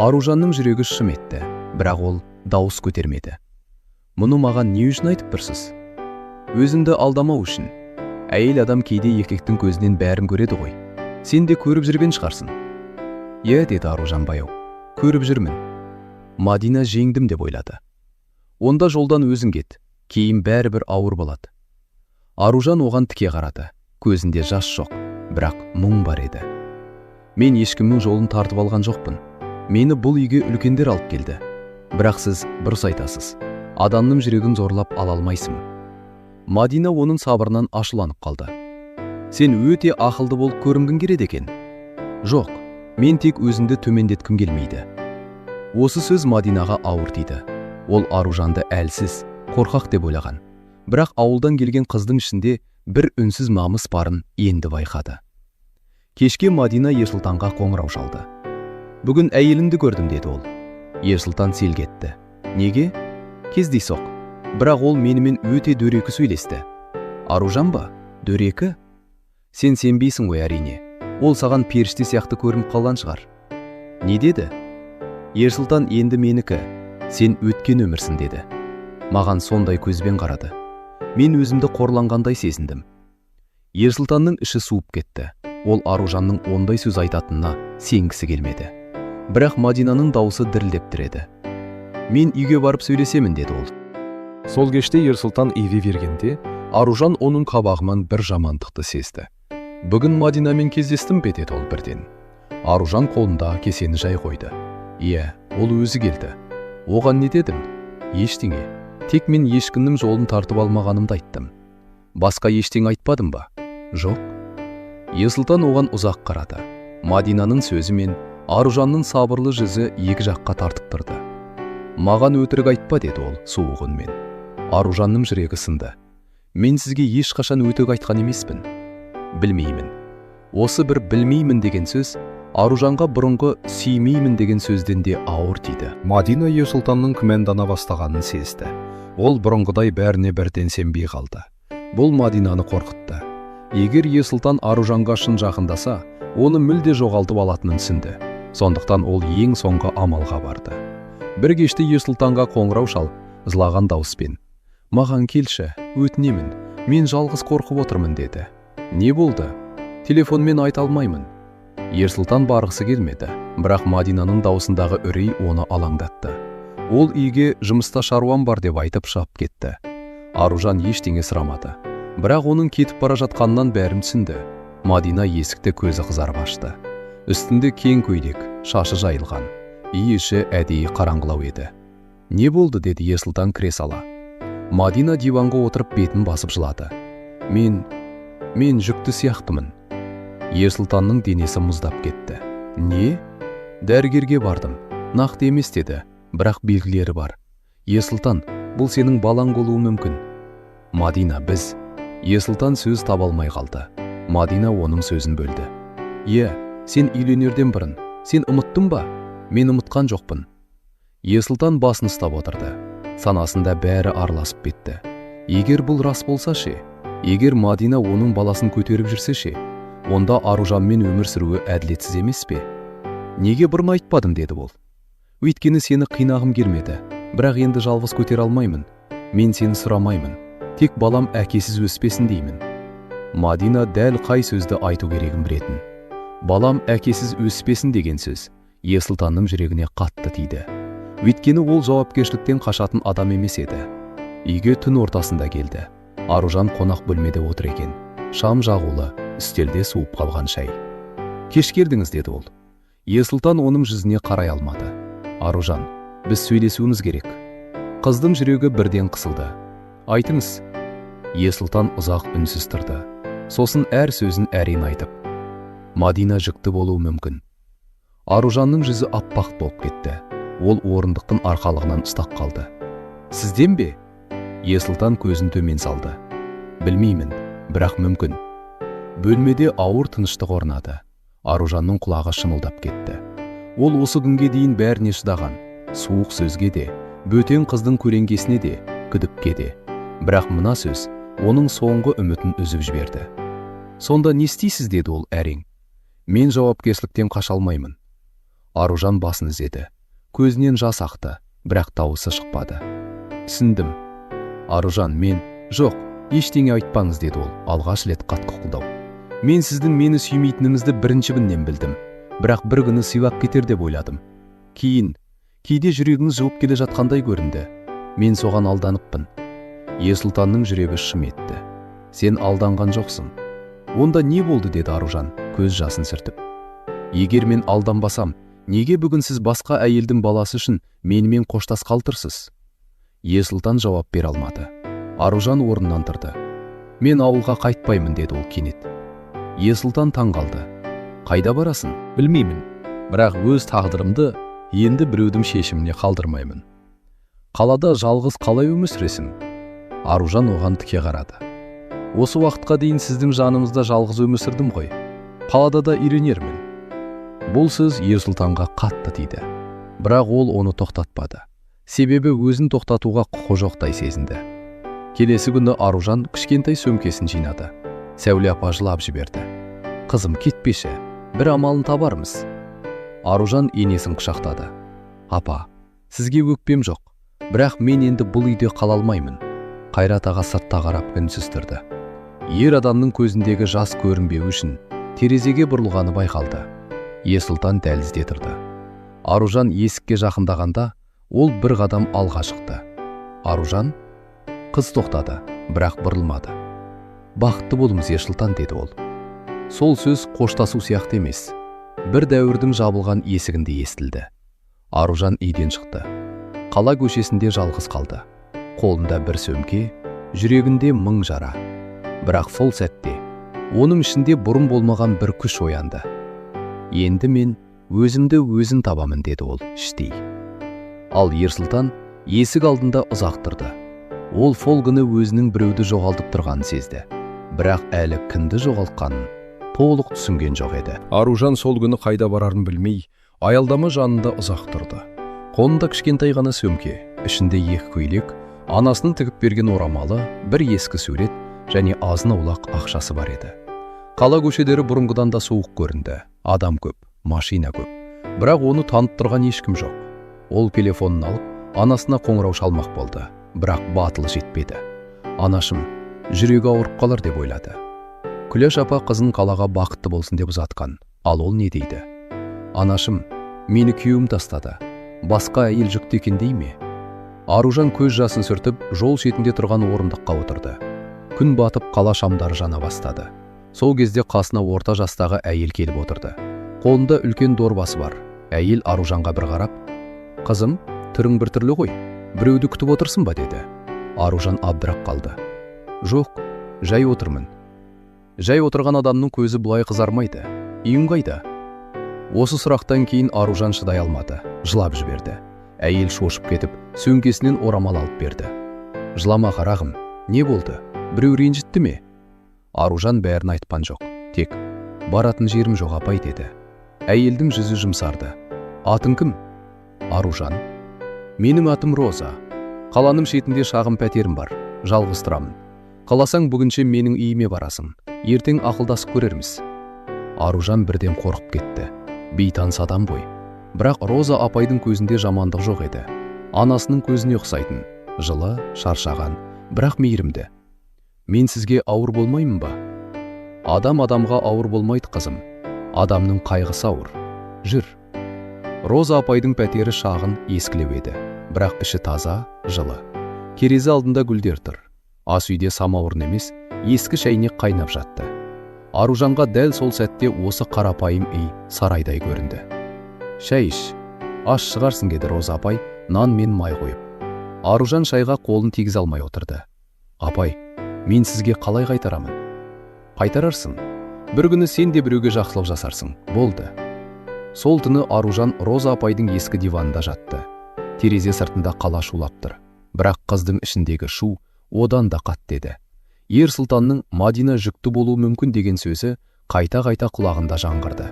Speaker 1: Аружанның жүрегі шым етті, бірақ ол дауыс көтермеді. Мұны маған не үшін айтып тұрсыз? Өзіңді алдамау үшін. Әйел адам кейде еркектің көзінен бәрін көреді ғой. Сен де көріп жүрген шығарсың. Иә, деді Аружан баяу. Көріп жүрмін. Мадина жеңдім деп ойлады. Онда жолдан өзің кет, кейін бәрібір ауыр болады. Аружан оған тіке қарады. Көзінде жас жоқ, бірақ мұң бар еді. Мен ешкімнің жолын тартып алған жоқпын. Мені бұл үйге үлкендер алып келді. Бірақ сіз бұрыс айтасыз. Адамның жүрегін зорлап ала алмайсың. Мадина оның сабырынан ашуланып қалды. Сен өте ақылды болып көрінгің келеді екен. Жоқ, мен тек өзімді төмендеткім келмейді. Осы сөз Мадинаға ауыр тиді. Ол Аружанды әлсіз, қорқақ деп ойлаған. Бірақ ауылдан келген қыздың ішінде бір үнсіз намыс барын енді байқады. Кешке Мадина Ерсұлтанға қоңырау шалды. Бүгін әйеліңді көрдім деді ол. Ерсұлтан селк етті. Неге? Кездейсоқ. Бірақ ол менімен өте дөрекі сөйлесті. Аружан ба? Дөрекі? Сен сенбейсің ғой әрине. Ол саған періште сияқты көрініп қалған шығар. Не деді? Ерсұлтан енді менікі. Сен өткен өмірсің деді. Маған сондай көзбен қарады. Мен өзімді қорланғандай сезіндім. Ерсұлтанның іші суып кетті. Ол Аружанның ондай сөз айтатынына сенгісі келмеді. Бірақ Мадинаның дауысы дірілдеп тұр еді. Мен үйге барып сөйлесемін деді ол. Сол кеште Ерсұлтан үйге бергенде, Аружан оның қабағынан бір жамандықты сезді. Бүгін Мадинамен кездестім бе деді ол бірден. Аружан қолында кесені жай қойды. Иә, ол өзі келді. Оған не дедім? Ештеңе. Тек мен ешкімнің жолын тартып алмағанымды айттым. Басқа ештеңе айтпадым ба? Жоқ. Ерсұлтан оған ұзақ қарады. Мадинаның сөзі мен Аружанның сабырлы жүзі екі жаққа тартып тұрды. Маған өтірік айтпа деді ол суық үнмен. Аружанның жүрегі сынды. Мен сізге ешқашан өтірік айтқан емеспін. Білмеймін. Осы бір білмеймін деген сөз Аружанға бұрынғы сүймеймін деген сөзден де ауыр тиді. Мадина Ерсұлтанның күмәндана бастағанын сезді. Ол бұрынғыдай бәріне бірден сенбей қалды. Бұл Мадинаны қорқытты. Егер Ерсұлтан Аружанға шын жақындаса, оны мүлде жоғалтып алатынын түсінді. Сондықтан ол ең соңғы амалға барды. Бір кеште Ерсұлтанға қоңырау шалып, жылаған дауыспен: «Маған келші, өтінемін, мен жалғыз қорқып отырмын» деді. «Не болды? Телефонмен айта алмаймын». Ерсұлтан барғысы келмеді, бірақ Мадинаның даусындағы үрей оны алаңдатты. Ол үйге жұмыста шаруам бар деп айтып шығып кетті. Аружан ештеңе сұрамады, бірақ оның кетіп бара жатқанынан бәрін түсінді. Мадина есікті көзі қызарып ашты. Үстінде кең көйлек, шашы жайылған, үй іші әдейі қараңғылау еді. «Не болды?» деді Ерсұлтан кіре сала. Мадина диванға отырып бетін басып жылады. Мен жүкті сияқтымын. Ерсұлтанның денесі мұздап кетті. «Не?» «Дәрігерге бардым. Нақты емес» деді, «бірақ белгілері бар». «Ерсұлтан, бұл сенің балаң болуы мүмкін». «Мадина, біз...» Ерсұлтан сөз таба алмай қалды. Мадина оның сөзін бөлді. Сен үйленерден бұрын. Сен ұмыттың ба?» «Мен ұмытқан жоқпын». Ерсұлтан басын ұстап отырды. Санасында бәрі араласып кетті. Егер бұл рас болса ше, егер Мадина оның баласын көтеріп жүрсе ше, онда Аружанмен өмір сүруі әділетсіз емес пе? «Неге бұрын айтпадым?» деді ол. «Өйткені сені қинағым келмеді, бірақ енді жалғыз көтере алмаймын. Мен сені сұрамаймын. Тек балам әкесіз өспесін деймін». Мадина дәл қай сөзді айту керегін білетін. «Балам әкесіз өспесін» деген сөз Ерсұлтанның жүрегіне қатты тиді. Өйткені ол жауапкершіліктен қашатын адам емес еді. Үйге түн ортасында келді. Аружан қонақ бөлмеде отыр екен. Шам жағулы, үстелде суып қалған шай. «Кеш келдіңіз» деді ол. Ерсұлтан оның жүзіне қарай алмады. «Аружан, біз сөйлесуіміз керек». Қыздың жүрегі бірден қысылды. «Айтыңыз». Ерсұлтан ұзақ үнсіз тұрды. Сосын әр сөзін әрең айтып: «Мадина жүкті болуы мүмкін». Аружанның жүзі аппақ болып кетті. Ол орындықтың арқалығынан ұстап қалды. «Сізден бе?» Ерсұлтан көзін төмен салды. «Білмеймін, бірақ мүмкін». Бөлмеде ауыр тыныштық орнады. Аружанның құлағы шымылдап кетті. Ол осы күнге дейін бәріне шыдаған. Суық сөзге де, бөтен қыздың көлеңкесіне де, күдікке де. Бірақ мына сөз оның соңғы үмітін үзіп жіберді. «Сонда не істейсіз?» деді ол әрең. «Мен жауапкершіліктен қаша алмаймын». Аружан басын изеді. Көзінен жас ақты, бірақ дауысы шықпады. «Түсіндім». «Аружан, жоқ, ештеңе айтпаңыз» деді ол, алғаш рет қатқыл қолдау. «Мен сіздің мені сүймейтініңізді бірінші күннен білдім, бірақ бір күні сыйлап кетер деп ойладым. Кейде жүрегіңіз жауып келе жатқандай көрінді. Мен соған алданыппын». Ерсұлтанның жүрегі шым етті. «Сен алданған жоқсың». «Онда не болды?» деді Аружан, көз жасын сүртіп. «Егер мен алданбасам, неге бүгін сіз басқа әйелдің баласы үшін менімен қоштас қалтырсыз?» Ерсұлтан жауап бере алмады. Аружан орнынан тұрды. «Мен ауылға қайтпаймын» деді ол кенет. Ерсұлтан таң қалды. «Қайда барасың?» «Білмеймін, бірақ өз тағдырымды енді біреудің шешіміне қалдырмаймын». «Қалада жалғыз қалай өмір сүресің?» Аружан оған тіке қарады. «Осы уақытқа дейін сіздің жаныңызда жалғыз өмір сүрдім ғой. Қалада да үйренермін». Бұл сөз Ерсұлтанға қатты тиді. Бірақ ол оны тоқтатпады. Себебі өзін тоқтатуға құқы жоқтай сезінді. Келесі күні Аружан кішкентай сөмкесін жинады. Сәуле апа жылап жіберді. «Қызым, кетпеші, бір амалын табармыз». Аружан енесін құшақтады. «Апа, сізге өкпем жоқ, бірақ мен енді бұл үйде қала алмаймын». Қайрат аға сыртта қарап үнсіз тұрды. Ер адамның көзіндегі жас көрінбеу үшін терезеге бұрылғаны байқалды. Ерсұлтан дәлізде тұрды. Аружан есікке жақындағанда, ол бір қадам алға шықты. «Аружан?» Қыз тоқтады, бірақ бұрылмады. «Бақытты болыңыз, Ерсұлтан» деді ол. Сол сөз қоштасу сияқты емес, бір дәуірдің жабылған есігінде естілді. Аружан үйден шықты. Қала көшесінде жалғыз қалды. Қолында бір сөмке, жүрегінде мың жара. Бірақ сол сәтте оның ішінде бұрын болмаған бір күш оянды. «Енді мен өзімді өзім табамын» деді ол іштей. Ал Ерсұлтан есік алдында ұзақ тұрды. Ол сол күні өзінің біреуді жоғалтып тұрғанын сезді. Бірақ әлі кімді жоғалтқанын толық түсінген жоқ еді. Аружан сол күні қайда барарын білмей, аялдама жанында ұзақ тұрды. Қолында кішкентай ғана сөмке, ішінде екі көйлек, анасының тігіп берген орамалы, бір ескі сурет және азын-аулақ ақшасы бар еді. Қала көшелері бұрынғыдан да суық көрінді. Адам көп, машина көп. Бірақ оны танып тұрған ешкім жоқ. Ол телефонын алып, анасына қоңырау шалмақ болды. Бірақ батылы жетпеді. «Анашым, жүрегі ауырып қалар» деп ойлады. Күләш апа қызын қалаға бақытты болсын деп ұзатқан. Ал ол не дейді? «Анашым, мені күйеуім тастады. Басқа әйел жүкті екен дей ме?» Аружан көз жасын сүртіп, жол шетінде тұрған орындыққа отырды. Күн батып, қала шамдары жана бастады. Сол кезде қасына орта жастағы әйел келіп отырды. Қолында үлкен дорбасы бар. Әйел Аружанға бір қарап, «Қызым, түрің бір түрлі ғой, біреуді күтіп отырсың ба?» деді. Аружан абдырап қалды. «Жоқ, жай отырмын». Жай отырған адамның көзі бұлай қызармайды. «Үйің қайда?» Осы сұрақтан кейін Аружан шыдай алмады, жылап жіберді. Әйел шошып кетіп, сөмкесінен орамал алып берді. «Жылама қарағым, не болды? Біреу ренжітті ме?» Аружан бәрін айтқан жоқ. «Тек баратын жерім жоқ апай» деді. Әйелдің жүзі жұмсарды. «Атың кім?» «Аружан». «Менің атым Роза. Қаланың шетінде шағын пәтерім бар. Жалғыз тұрамын. Қаласаң бүгінше менің үйіме барасың. Ертең ақылдасып көрерміз». Аружан бірден қорқып кетті. Бейтаныс адам ғой. Бірақ Роза апайдың көзінде жамандық жоқ еді. Анасының көзіне ұқсайтын. Жылы, шаршаған, бірақ мейірімді. «Мен сізге ауыр болмаймын ба?» «Адам адамға ауыр болмайды қызым. Адамның қайғысы ауыр. Жүр». Роза апайдың пәтері шағын, ескілеу еді. Бірақ іші таза, жылы. Керезе алдында гүлдер тұр. Ас үйде самауыр емес, ескі шәйнек қайнап жатты. Аружанға дәл сол сәтте осы қарапайым үй сарайдай көрінді. «Шәй іш, аш шығарсың» деді Роза апай, нан мен май қойып. Аружан шайға қолын тигізе алмай отырды. «Апай, мен сізге қалай қайтарамын?» «Қайтарарсың. Бір күні сен де біреуге жақсылық жасарсың. Болды». Сол түні Аружан Роза апайдың ескі диванында жатты. Терезе сыртында қала шулап тұр. Бірақ қыздың ішіндегі шу одан да қатты еді. Ер сұлтанның Мадина жүкті болуы мүмкін деген сөзі қайта-қайта құлағында жаңғырды.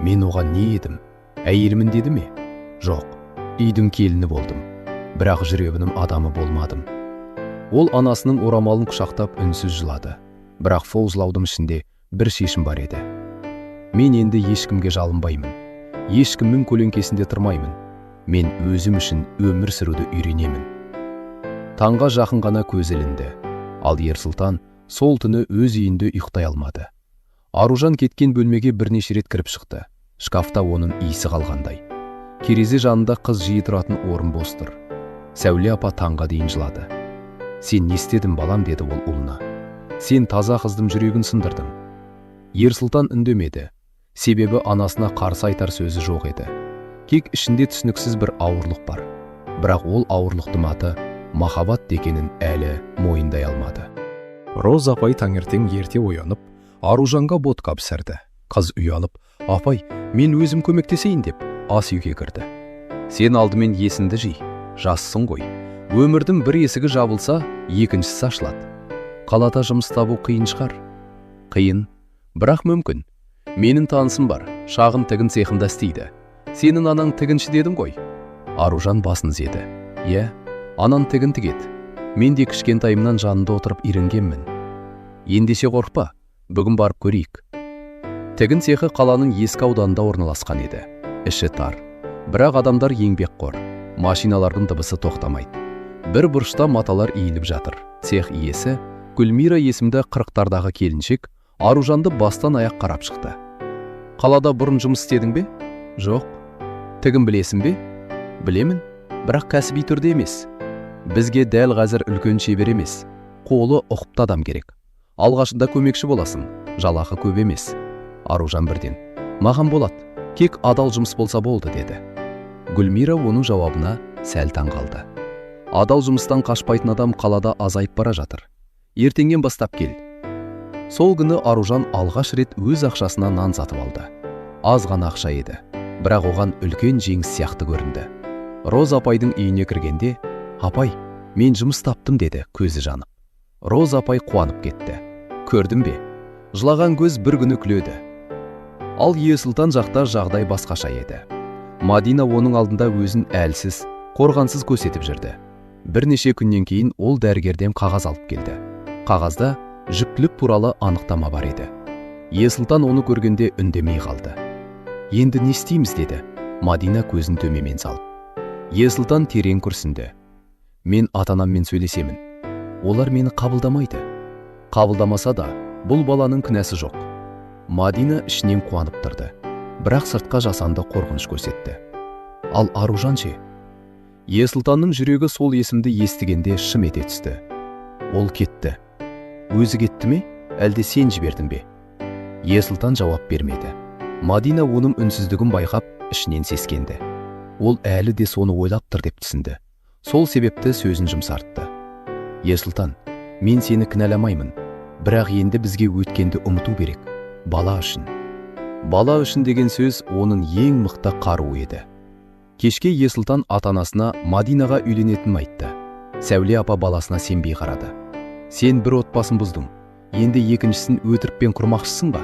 Speaker 1: «Мен оған не едім? Әйелімін деді ме?» «Жоқ, үйдің келіні болдым. Бірақ жүрегінің адамы болмадым». Ол анасының орамалын құшақтап үнсіз жылады. Бірақ сол жылаудың ішінде бір шешім бар еді. «Мен енді ешкімге жалынбаймын. Ешкімнің көлеңкесінде тұрмаймын. Мен өзім үшін өмір сүруді үйренемін». Таңға жақын ғана көз ілінді. Ал ер сұлтан сол түні өз үйінде ұйықтай алмады. Аружан кеткен бөлмеге бірнеше рет кіріп шықты. Шкафта оның иісі қалғандай. Керезе жанында қыз жиі тұратын орын бос тұр. Сәуле апа таңға дейін жылады. «Сен не істедің балам?» деді ол ұлына. «Сен таза қыздың жүрегін сындырдың». Ер сұлтан үндемеді. Себебі анасына қарсы айтар сөзі жоқ еді. Кек ішінде түсініксіз бір ауырлық бар. Бірақ ол ауырлықтың аты махаббат екенін әлі мойындай алмады.
Speaker 2: Роза апай таңертең ерте оянып, Аружанға ботқа пісірді. Қыз ұялып, «Апай, мен өзім көмектесейін» деп ас үйге кірді.
Speaker 1: «Сен алдымен есіңді жи, жассың ғой. Өмірдің бір есігі жабылса, екіншісі ашылады. Қалада жұмыс табу қиын шығар». «Қиын, бірақ мүмкін. Менің танысым бар, шағын тігін цехында істейді. Сенің анаң тігінші дедің ғой». Аружан басын изеді. «Иә, анан тігін тігеді. Мен де кішкентайымнан жанында отырып үйренгенмін». «Ендеше қорықпа, бүгін барып көрейік». Тігін цехы қаланың ескі ауданында орналасқан еді. Іші тар, бірақ адамдар еңбекқор. Машиналардың дыбысы тоқтамайды. Бір бұрышта маталар иіліп жатыр. Цех иесі Гүлмира есімді 40-тардағы келіншек Аружанды бастан аяқ қарап шықты. «Қалада бұрын жұмыс істедің бе?» «Жоқ». «Тігін білесің бе?» «Білемін, бірақ кәсіби түрде емес. Бізге дәл қазір үлкен шебер емес. Қолы ұқыпты адам керек. Алғашында көмекші боласың, жалақы көп емес». Аружан бірден: «Маған болады, кек адал жұмыс болса болды» деді. Гүлмира оның жауабына сәл таң қалды. Адал жұмыстан қашпайтын адам қалада азайып бара жатыр. Ертеңнен бастап кел. Сол күні Аружан алғаш рет өз ақшасына нан сатып алды. Аз ғана ақша еді, бірақ оған үлкен жеңіс сияқты көрінді. Роза апайдың үйіне кіргенде: «Апай, мен жұмыс таптым» деді көзі жанып. Роза апай қуанып кетті. «Көрдің бе? Жылаған көз бір күні күледі». Ал Есұлтан жақта жағдай басқаша еді. Мадина оның алдында өзін әлсіз, қорғансыз көрсетіп жүрді. Бірнеше күннен кейін ол дәрігерден қағаз алып келді. Қағазда жүктілік туралы анықтама бар еді. Есұлтан оны көргенде үндемей қалды. «Енді не істейміз?» деді Мадина көзін төмен салып. Есұлтан терең күрсінді. «Мен ата-анаммен сөйлесемін. Олар мені қабылдамайды. Қабылдамаса да, бұл баланың кінәсі жоқ». Мадина ішінен қуанып тұрды, бірақ сыртқа жасанды қорқыныш көрсетті. Ал Аружан ше? Есұлтанның жүрегі сол есімді естігенде шым ете түсті. Ол кетті. Өзі кетті ме, әлде сен жібердің бе? Есұлтан жауап бермеді. Мадина оның үнсіздігін байқап, ішінен сескенді. Ол әлі де соны ойлап тұр деп түсінді. Сол себепті сөзін жұмсартты. Есұлтан, мен сені кінәламаймын, бірақ енді бізге өткенді ұмыту керек. Бала үшін. Бала үшін деген сөз оның ең мықты қаруы еді. Кешке Есұлтан ата-анасына Мадинаға үйленетінін айтты. Сәуле апа баласына сенбей қарады. Сен бір отбасын бұздың, енді екіншісін өтірікпен құрмақшысың ба?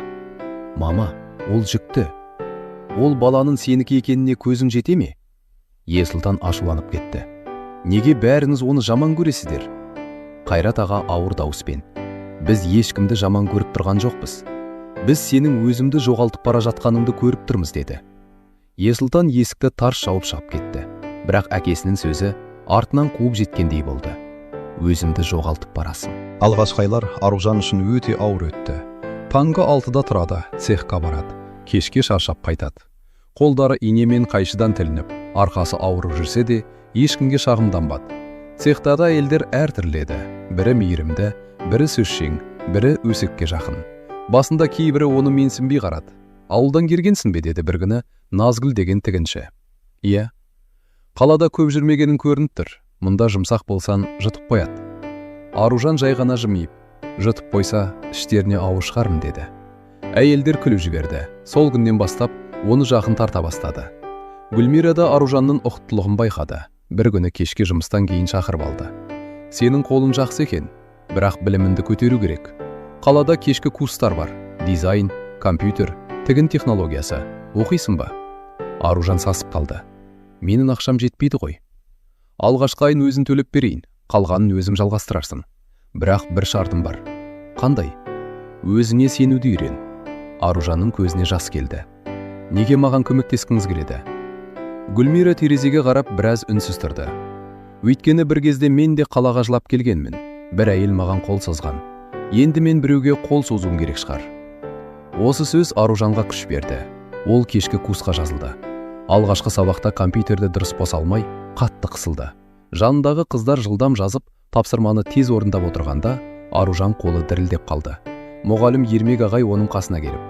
Speaker 1: Мама, ол жүкті. Ол баланың сенікі екеніне көзің жете ме? Есұлтан ашуланып кетті. Неге бәріңіз оны жаман көресіздер? Қайрат аға ауыр дауыспен. Біз ешкімді жаман көріп тұрған жоқпыз. Біз сенің өзімді жоғалтып бара жатқаныңды көріп тұрмыз деді. Есұлтан есікті тарс жауып шығып кетті. Бірақ әкесінің сөзі артынан қуып жеткендей болды. Өзімді жоғалтып барасың. Алғашқы айлар Аружан үшін өте ауыр өтті. Таңғы 6-да тұрады, цехқа барады. Кешке шаршап қайтады. Қолдары инемен қайшыдан тілініп, арқасы ауырып жүрсе де, ешкімге шағымданбады. Цехтада әйелдер әртүрлі. Бірі мейірімді, бірі сөзшең, бірі өсекке жақын. Басында кейбірі оны менсінбей қарады. Ауылдан келгенсің бе деді бір күні Назгүл деген тігінші. Иә. Қалада көп жүрмегенің көрініп тұр. Мұнда жұмсақ болсан жұтып қояды. Аружан жай ғана жымиып, жұтып қойса іштеріне ауыр шығармын деді. Әйелдер күліп жіберді. Сол күннен бастап оны жақын тарта бастады. Гүлмира да Аружанның ұқыптылығын байқады. Бір күні кешке жұмыстан кейін шақырып алды. Сенің қолың жақсы екен, бірақ біліміңді көтеру керек. Қалада кешкі курстар бар. Дизайн, компьютер, тігін технологиясы. Оқисың ба? Аружан сасып қалды. Менің ақшам жетпейді ғой. Алғашқы айын өзін төлеп берейін, қалғанын өзім жалғастырарсың. Бірақ бір шартым бар. Қандай? Өзіңе сенуді үйрен. Аружанның көзіне жас келді. Неге маған көмектескіңіз келеді? Гүлмира терезеге қарап біраз үнсіз тұрды. Өйткені бір кезде мен де қалаға жылап келгенмін. Бір әйел маған қол созған. Енді мен біреуге қол созуым керек шығар. Осы сөз Аружанға күш берді. Ол кешкі курсқа жазылды. Алғашқы сабақта компьютерді дұрыс қоса алмай, қатты қысылды. Жанындағы қыздар жылдам жазып, тапсырманы тез орындап отырғанда, Аружан қолы дірілдеп қалды. Мұғалім Ермек ағай оның қасына келіп: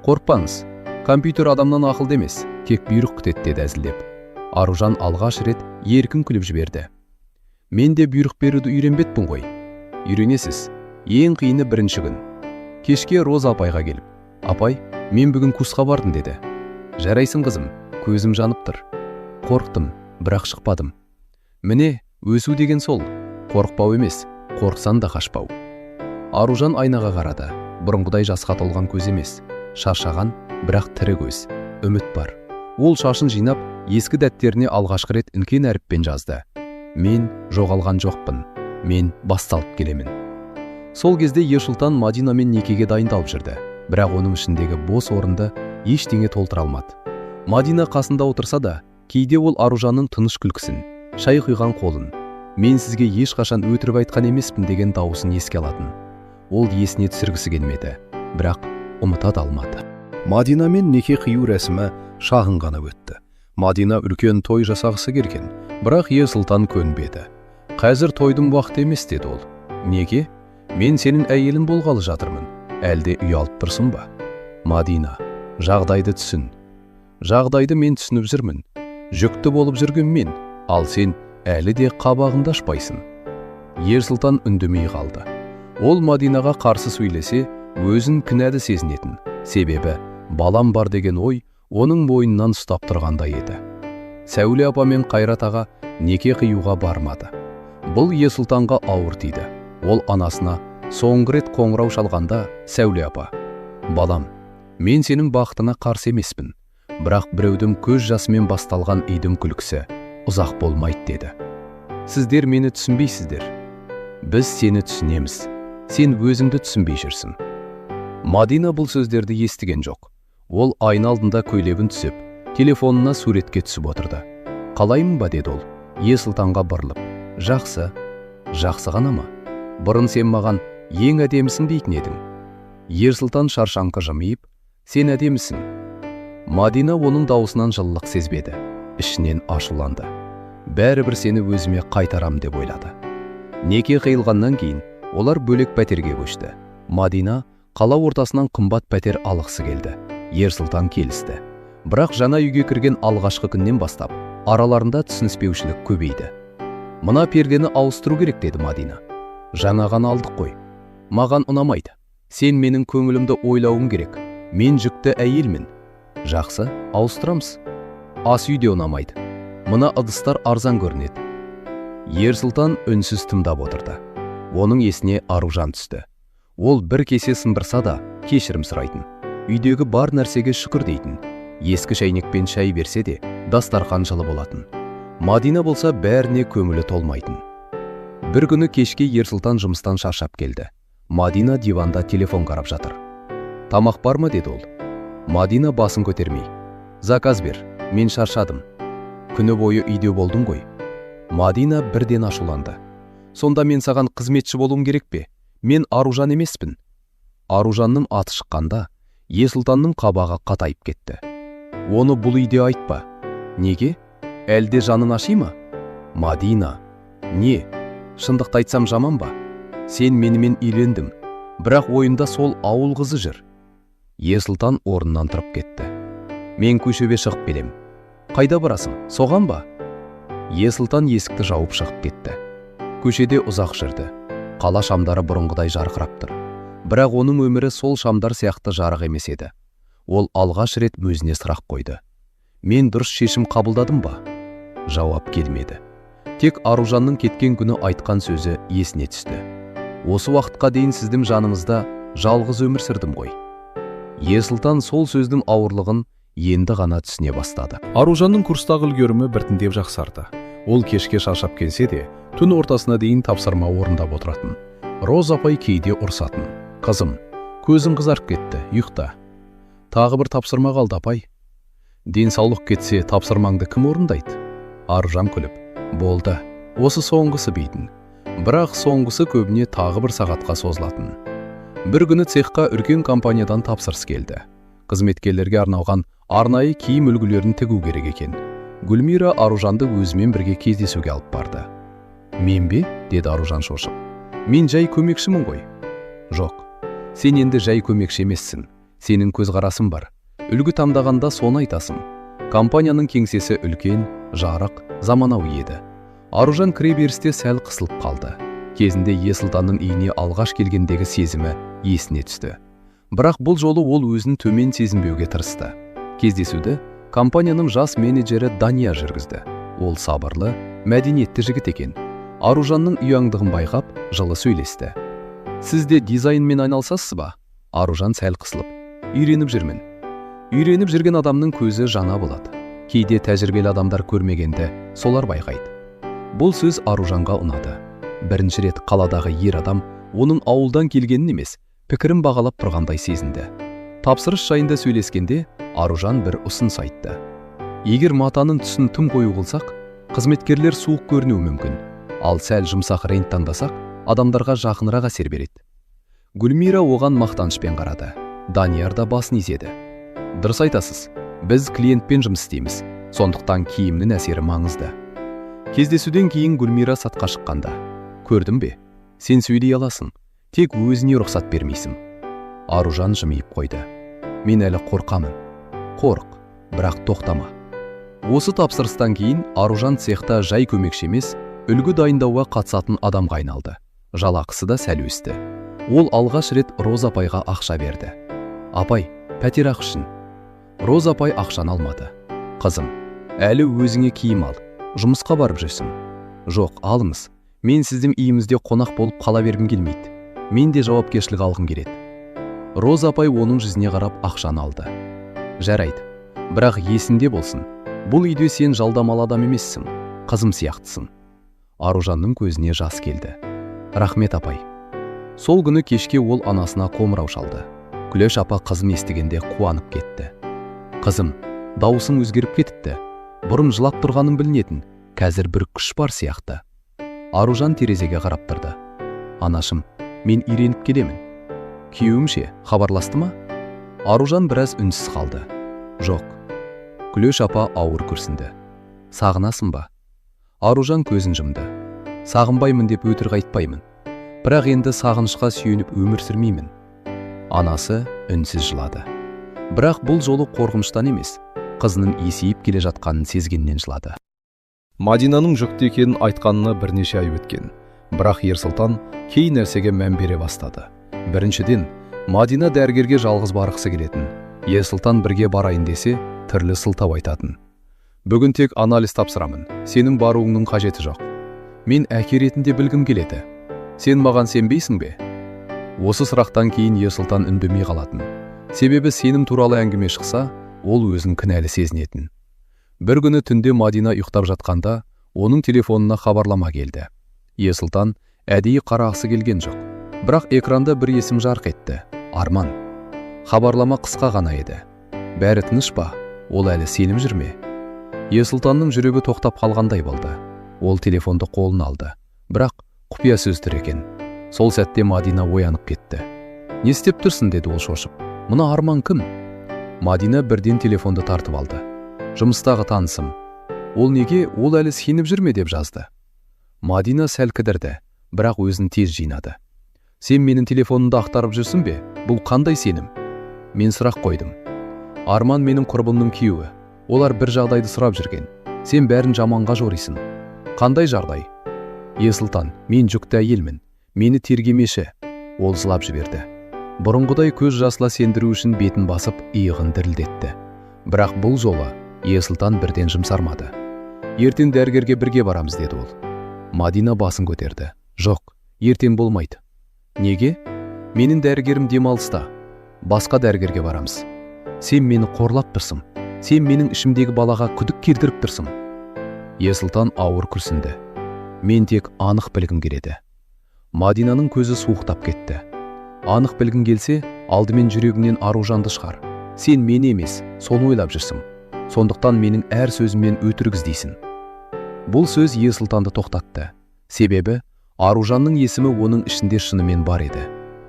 Speaker 1: "Қорықпаңыз, компьютер адамнан ақылды емес, тек бұйрық күтеді" деді әзілдеп. Аружан алғаш рет еркін күліп жіберді. "Мен де бұйрық беруді үйренбеппін ғой." "Үйренесіз. Ең қиыны бірінші күн." Кешке Роза апайға келіп: "Апай, мен бүгін курсқа бардым" деді. "Жарайсың қызым, көзім жанып тұр." "Қорықтым, бірақ шықпадым." Міне, өсу деген сол. Қорықпау емес, қорықсан да қашпау. Аружан айнаға қарады. Бұрынғыдай жасқа толған көз емес, шаршаған, бірақ тірі көз. Үміт бар. Ол шашын жинап, ескі дәттеріне алғашқы рет үлкен әріппен жазды. "Мен жоғалған жоқпын. Мен басталып келемін." Сол кезде Есұлтан Мадинамен некеге дайындалып жүрді. Бірақ оның ішіндегі бос орынды ештеңе толтыра алмады. Мадина қасында отырса да, кейде ол Аружанның тыныш күлкісін, шай құйған қолын, "Мен сізге ешқашан өтірік айтқан емеспін" деген дауысын еске алатын. Ол есіне түсіргісі келмеді, бірақ ұмыта да алмады. Мадинамен неке қию рәсімі шағын ғана өтті. Мадина үлкен той жасағысы келген, бірақ Есұлтан көнбеді. "Қазір тойдың уақыты емес" деді ол. "Неге? Мен сенің әйелің болғалы жатырмын. Әлде ұялып тұрсың ба?" "Мадина, жағдайды түсін." "Жағдайды мен түсініп жүрмін. Жүкті болып жүрген мен, ал сен әлі де қабағыңды ашпайсың." Ерсұлтан үндемей қалды. Ол Мадинаға қарсы сөйлесе, өзін кінәлі сезінетін. Себебі балам бар деген ой оның мойнынан ұстап тұрғандай еді. Сәуле апа мен Қайрат аға неке қиюға бармады. Бұл Есұлтанға ауыр тиді. Ол анасына соңғы рет қоңырау шалғанда: "Сәуле апа, балам, мен сенің бақытына қарсы емеспін, бірақ біреудің көз жасымен басталған үйдің күлкісі ұзақ болмайды" деді. "Сіздер мені түсінбейсіздер. Біз сені түсінеміз. Сен өзіңді түсінбей жүрсің." Мадина бұл сөздерді естіген жоқ. Ол айна алдында көйлегін түсіп, телефонына суретке түсіп отырды. "Қалаймын ба?" деді ол, Есұлтанға бұрылып. "Жақсы." "Жақсы ғана ма? Бұрын сен маған ең әдемісің дейтін едің." Ерсұлтан шаршаңқы жымиып: "Сен әдемісің." Мадина оның дауысынан жылылық сезбеді. Ішінен ашуланды. Бәрібір сені өзіме қайтарам деп ойлады. Неке қиылғаннан кейін олар бөлек пәтерге көшті. Мадина Қала ортасынан қымбат пәтер алғысы келді. Ер-сұлтан келісті. Бірақ жаңа үйге кірген алғашқы күннен бастап араларында түсініспеушілік көбейді. Мына пердені ауыстыру керек, деді Мадина. Жаңа ғана алдық қой. Маған ұнамайды. Сен менің көңілімді ойлауың керек. Мен жүкті әйелмін. Жақсы, ауыстырамыз. Ас үйде ұнамайды. Мына ыдыстар арзан көрінеді. Ер-сұлтан үнсіз тыңдап отырды. Оның есіне Аружан түсті. Ол бір кесе сындырса да кешірім сұрайтын. Үйдегі бар нәрсеге шүкір дейтін. Ескі шәйнекпен шай берсе де дастархан жылы болатын. Мадина болса бәріне көңілі толмайтын. Бір күні кешке Ер-сұлтан жұмыстан шаршап келді. Мадина диванда телефон қарап жатыр. Тамақ бар ма, деді ол. Мадина басын көтермей. Заказ бер, мен шаршадым. Күні бойы үйде болдым ғой. Мадина бірден ашуланды. Сонда мен саған қызметші болуым керек пе? Мен Аружан емеспін. Аружанның аты шыққанда Ер-сұлтанның қабағы қатайып кетті. Оны бұл үйде айтпа. Неге? Әлде жанын аши ма? Мадина, не? Шындықты айтсам жаман ба? Сен менімен үйлендім, бірақ ойында сол ауыл қызы жүр. Ер-сұлтан орнынан тұрып кетті. Мен көшеге шығып келем. Қайда барасың? Соған ба? Ер-сұлтан есікті жауып шығып кетті. Көшеде ұзақ жүрді. Қала шамдары бұрынғыдай жарқырап тұр. Бірақ оның өмірі сол шамдар сияқты жарық емес еді. Ол алғаш рет өзіне сұрақ қойды. Мен дұрыс шешім қабылдадым ба? Жауап келмеді. Тек Аружанның кеткен күні айтқан сөзі есіне түсті. Осы уақытқа дейін сіздің жаныңызда жалғыз өмір сүрдім ғой. Ер-сұлтан сол сөздің ауырлығын енді ғана түсіне бастады.
Speaker 2: Аружанның курстағы үлгерімі біртіндеп жақсарды. Ол кешке шаршап келсе де, түн ортасына дейін тапсырма орындап отыратын. Роза апай кейде ұрсатын. Қызым, көзің қызарып кетті, ұйықта. Тағы бір тапсырма қалды, апай. Денсаулық кетсе, тапсырмаңды кім орындайды? Аружан күліп, болды, осы соңғысы бейтін. Бірақ соңғысы көбіне тағы бір сағатқа созылатын. Бір күні цехқа үлкен компаниядан тапсырыс келді. Қызметкерлерге арналған арнайы киім үлгілерін тігу керек екен. Гүлмира Аружанды өзімен бірге кездесуге алып барды. Мен бе? Деді Аружан шошып. Мен жай көмекшімін ғой. Жоқ, сен енді жай көмекші емессің. Сенің көзқарасың бар. Үлгі таңдағанда соны айтасың. Компанияның кеңсесі үлкен, жарық, заманауи еді. Аружан кіреберісте сәл қысылып қалды. Кезінде Ер-сұлтанның үйіне алғаш келгендегі сезімі есіне түсті. Бірақ бұл жолы ол өзін төмен сезінбеуге тырысты. Кездесуді компанияның жас менеджері Дания жүргізді. Ол сабырлы, мәдениетті жігіт екен. Аружанның ұяңдығын байқап, жылы сөйлесті. Сіз де дизайнмен айналысасыз ба? Аружан сәл қысылып. Үйреніп жүрмін. Үйреніп жүрген адамның көзі жаңа болады. Кейде тәжірибелі адамдар көрмегенді солар байқайды. Бұл сөз Аружанға ұнады. Бірінші рет қаладағы ер адам оның ауылдан келгенін емес, пікірін бағалап тұрғандай сезінді. Тапсырыс жайында сөйлескенде Аружан бір ұсыныс айтты. Егер матаның түсін тым қою қылсақ, қызметкерлер суық көрінуі мүмкін. Ал сәл жұмсақ реңк таңдасақ, адамдарға жақынырақ әсер береді. Гүлмира оған мақтанышпен қарады. Данияр да басын изеді. Дұрыс айтасыз, біз клиентпен жұмыс істейміз, сондықтан киімнің әсері маңызды. Кездесуден кейін Гүлмира сатқа шыққанда. Көрдің бе? Сен сөйлей аласың, тек өзіне рұқсат бермейсің. Аружан жымиып қойды. Мен әлі қорқамын. Қорық, бірақ тоқтама. Осы тапсырыстан кейін Аружан цехта жай көмекші емес, үлгі дайындауға қатысатын адамға айналды. Жалақысы да сәл өсті. Ол алғаш рет Роза апайға ақша берді. Апай, пәтер ақы үшін. Роза апай ақшаны алмады. Қызым, әлі өзіңе киім ал, жұмысқа барып жүрсің. Жоқ, алыңыз. Мен сіздің үйімізде қонақ болып қала бергім келмейді. Мен де жауапкершілік алғым келеді. Роза апай оның жүзіне қарап ақшаны алды. Жарайды, бірақ есінде болсын. Бұл үйде сен жалдамалы адам емессің, қызым сияқтысың. Аружанның көзіне жас келді. Рахмет, апай. Сол күні кешке ол анасына қоңырау шалды. Күләш апа қызын естігенде қуанып кетті. Қызым, дауысың өзгеріп кетіпті. Бұрын жылап тұрғаным білінетін, қазір бір күш бар сияқты. Аружан терезеге қарап тұрды. Анашым, мен үйреніп келемін. Күйеуім ше, хабарласты ма? Аружан біраз үнсіз қалды. Жоқ. Күләш апа ауыр күрсінді. Сағынасың ба? Аружан көзін жұмды. Сағынбаймын деп өтірік айтпаймын. Бірақ енді сағынышқа сүйеніп өмір сүрмеймін.
Speaker 1: Анасы үнсіз жылады. Бірақ бұл жолы қорқыныштан емес, қызының есейіп келе жатқанын сезгеннен жылады.
Speaker 2: Мадинаның жүкті екенін айтқанына бірнеше ай өткен. Бірақ Ерсұлтан кей нәрсеге мән бере бастады. Біріншіден, Мадина дәрігерге жалғыз барғысы келетін. Ерсұлтан бірге барайын десе, түрлі сылтау айтатын. Бүгін тек анализ тапсырамын. Сенің баруыңның қажеті жоқ. Мен әке ретінде білгім келеді. Сен маған сенбейсің бе? Осы сұрақтан кейін Ерсұлтан үндемей қалатын. Себебі сенім туралы әңгіме шықса, ол өзін кінәлі сезінетін. Бір күні түнде Мадина ұйықтап жатқанда, оның телефонына хабарлама келді. Ерсұлтан әдейі қарағысы келген жоқ. Бірақ экранда бір есім жарқ етті. Арман. Хабарлама қысқа ғана еді. Бәрі тыныш па? Ол әлі сенім жүр ме? Ерсұлтанның жүрегі тоқтап қалғандай болды. Ол телефонды қолына алды. Бірақ құпия сөздер екен. Сол сәтте Мадина оянып кетті. Не істеп тұрсың, деді ол шошып. Мұна Арман кім? Мадина бірден телефонды тартып алды. Жұмыстағы танысым. Ол неге, ол әлі сеніп жүр ме, деп жазды. Мадина сәл кідірді, бірақ өзін тез жинады. Сен менің телефонымды ақтарып жүрсің бе? Бұл қандай сенім? Мен сұрақ қойдым. Арман менің құрбымның күйеуі. Олар бір жағдайды сұрап жүрген. Сен бәрін жаманға жорисың. Қандай жағдай? Ерсұлтан, мен жүкті әйелмін. Мені тергемеші. Ол жылап жіберді. Бұрынғыдай көз жасыла сендіру үшін бетін басып, иығын дірілдетті. Бірақ бұл жолы Ерсұлтан бірден жұмсармады. Ертең дәрігерге бірге барамыз, деді ол. Мадина басын көтерді. Жоқ, ертең болмайды. Неге? Менің дәрігерім демалыста. Басқа дәрігерге барамыз. Сен мені қорлап тұрсың. Сен менің ішімдегі балаға күдік келтіріп тұрсың. Ерсұлтан ауыр күрсінді. Мен тек анық білгім келеді. Мадинаның көзі суықтап кетті. Анық білгің келсе, алдымен жүрегіңнен Аружанды шығар. Сен мені емес, соны ойлап жүрсің. Сондықтан менің әр сөзіммен өтірік іздейсің. Бұл сөз Ерсұлтанды тоқтатты. Себебі Аружанның есімі оның ішінде шынымен бар еді.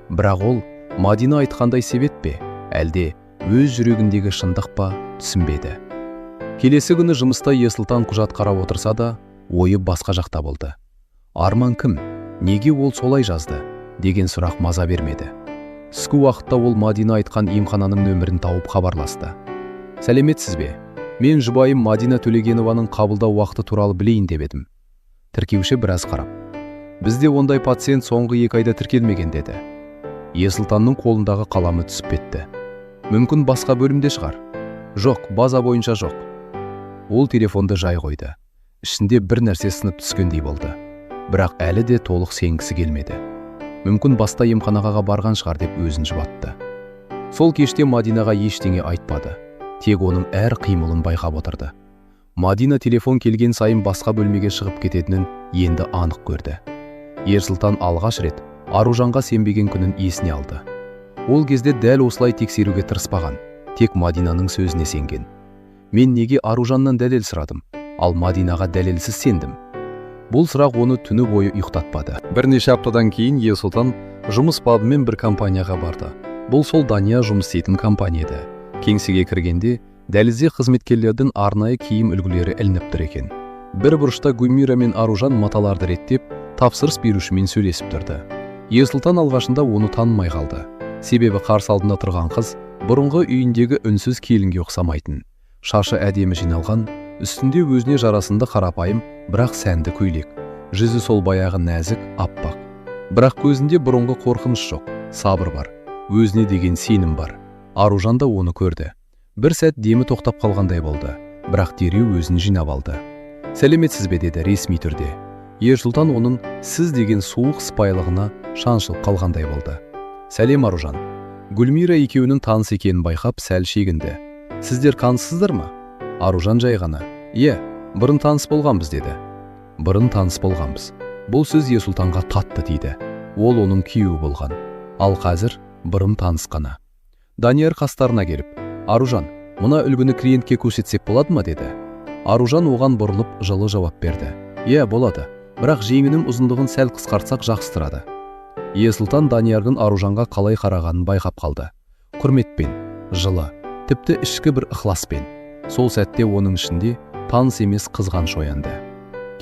Speaker 2: Бірақ ол Мадина айтқандай себеп пе, әлде өз жүрегіндегі шындық па, түсінбеді. Келесі күні жұмыста Ерсұлтан құжат қарап отырса да, ойы басқа жақта болды. Арман кім? Неге ол солай жазды? Деген сұрақ маза бермеді. Түскі уақытта ол Мадина айтқан емхананың нөмірін тауып хабарласты. Сәлеметсіз бе? Мен жұбайым Мадина Төлегенованың қабылдау уақыты туралы білейін деп едім. Тіркеуші біраз қарап. Бізде ондай пациент соңғы 2 айда тіркелмеген, деді. Ерсұлтанның қолындағы қаламы түсіп кетті. Мүмкін басқа бөлімде шығар. Жоқ, база бойынша жоқ. Ол телефонды жай қойды. Ішінде бір нәрсе сынып түскендей болды. Бірақ әлі де толық сенгісі келмеді. Мүмкін баста емханаға барған шығар деп өзін жұбатты. Сол кеште Мадинаға ештеңе айтпады. Тек оның әр қимылын байқап отырды. Мадина телефон келген сайын басқа бөлмеге шығып кететінін енді анық көрді. Ерсұлтан алғаш рет Аружанға сенбеген күнін есіне алды. Ол кезде дәл осылай тексеруге тырыспаған, тек Мадинаның сөзіне сенген. Мен неге Аружаннан дәлел сұрадым, ал Мадинаға дәлелсіз сендім? Бұл сұрақ оны түні бойы ұйықтатпады. Бірнеше аптадан кейін Ерсұлтан жұмыс бабымен бір компанияға барды. Бұл сол Дания жұмыс істейтін компания еді. Кеңсеге кіргенде дәлізде қызметкерлердің арнайы киім үлгілері ілініп тұр екен. Бір бұрышта Гүлмира мен Аружан маталарды реттеп, тапсырыс берушімен сөйлесіп тұрды. Ерсұлтан алғашында оны танымай қалды. Себебі қарсы алдында тұрған қыз бұрынғы үйіндегі үнсіз келінге ұқсамайтын. Шашы әдемі жиналған, үстінде өзіне жарасымды қарапайым, бірақ сәнді көйлек. Жүзі сол баяғы нәзік, аппақ. Бірақ көзінде бұрынғы қорқыныш жоқ, сабыр бар, өзіне деген сенім бар. Аружан да оны көрді. Бір сәт демі тоқтап қалғандай болды, бірақ дереу өзін жинап алды. Сәлеметсіз бе, деді ресми түрде. Ерсұлтан оның сіз деген суық сыпайылығына шаншылып қалғандай болды. Сәлем, Аружан. Гүлмира екеуінің таныс екенін байқап сәл шегінді. Сіздер қансыздар ма? Аружан жай ғана. Иә, бұрын таныс болғанбыз, деді. Бұрын таныс болғанбыз. Бұл сөз Ерсұлтанға татты тиді. Ол оның күйеуі болған. Ал қазір бұрын таныс қана. Данияр қастарына келіп, Аружан, мұна үлгіні клиентке көрсетсек болады ма, деді. Аружан оған бұрылып жылы жауап берді. Иә, болады, бірақ жеңінің ұзындығын сәл қысқартсақ жақсы тұрады. Ерсұлтан Даниярдың Аружанға қалай қарағанын байқап қалды. Құрметпен, жылы, тіпті ішкі бір ықыласпен. Сол сәтте оның ішінде таныс емес қызғаныш оянды.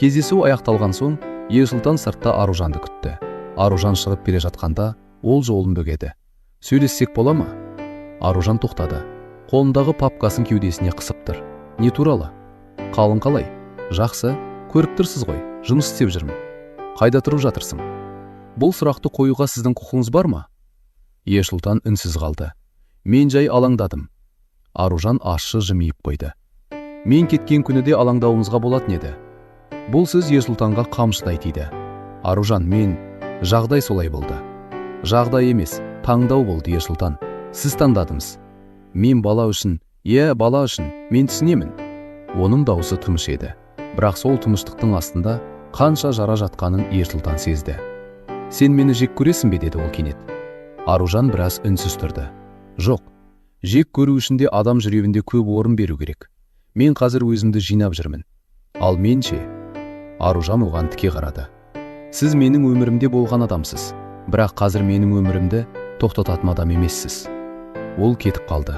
Speaker 2: Кездесу аяқталған соң, Ерсұлтан сыртта Аружанды күтті. Аружан шығып келе жатқанда, ол жолын бөгеді.
Speaker 1: сөйлессек бола ма? Аружан тоқтады. Қолындағы папкасын кеудесіне қысып тұр. Не туралы? Қалың қалай? Жақсы, көріп тұрсыз ғой, жұмыс істеп жүрмін. Қайда тұрып жатырсың? Бұл сұрақты қоюға сіздің құқыңыз бар ма? Есұлтан үнсіз қалды. Мен жай алаңдадым. Аружан ащы жымиып қойды. Мен кеткен күні де алаңдауымызға болатын еді. Бұл сөз Есұлтанға қамшыдай тиді. Аружан, мен жағдай солай болды. Жағдай емес, таңдау болды Есұлтан. Сіз таңдадыңыз. Мен бала үшін, бала үшін, мен түсінемін. Оның дауысы тыныш еді. Бірақ сол тыныштықтың астында қанша жара жатқанын Есұлтан сезді. Сен мені жек көресің бе, деді ол кенет. Аружан біраз үнсіз тұрды. Жоқ, жек көру үшін де адам жүрегінде көп орын беру керек. Мен қазір өзімді жинап жүрмін. Ал мен ше? Аружан оған тіке қарады. Сіз менің өмірімде болған адамсыз, бірақ қазір менің өмірімді тоқтататын адам емессіз. Ол кетіп қалды.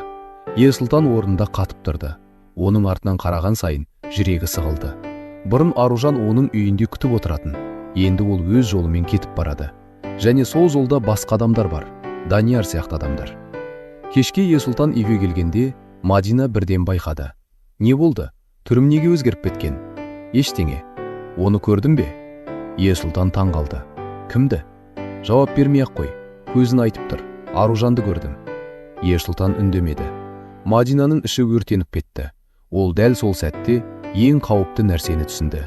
Speaker 1: Есұлтан орнында қатып тұрды. Оның артынан қараған сайын жүрегі сығылды. Бұрын Аружан оның үйінде күтіп отыратын. Енді ол өз жолымен кетіп барады. Және сол жолда басқа адамдар бар. Данияр сияқты адамдар. Кешке Есұлтан үйге келгенде Мадина бірден байқады. Не болды? Түрім неге өзгеріп кеткен? Ештеңе. Оны көрдің бе? Есұлтан таң қалды. Кімді? Жауап бермей-ақ қой. Көзін айтып тұр. Аружанды көрдім. Есұлтан үндемеді. Мадинаның іші өртеніп кетті. Ол дәл сол сәтте ең қауіпті нәрсені түсінді.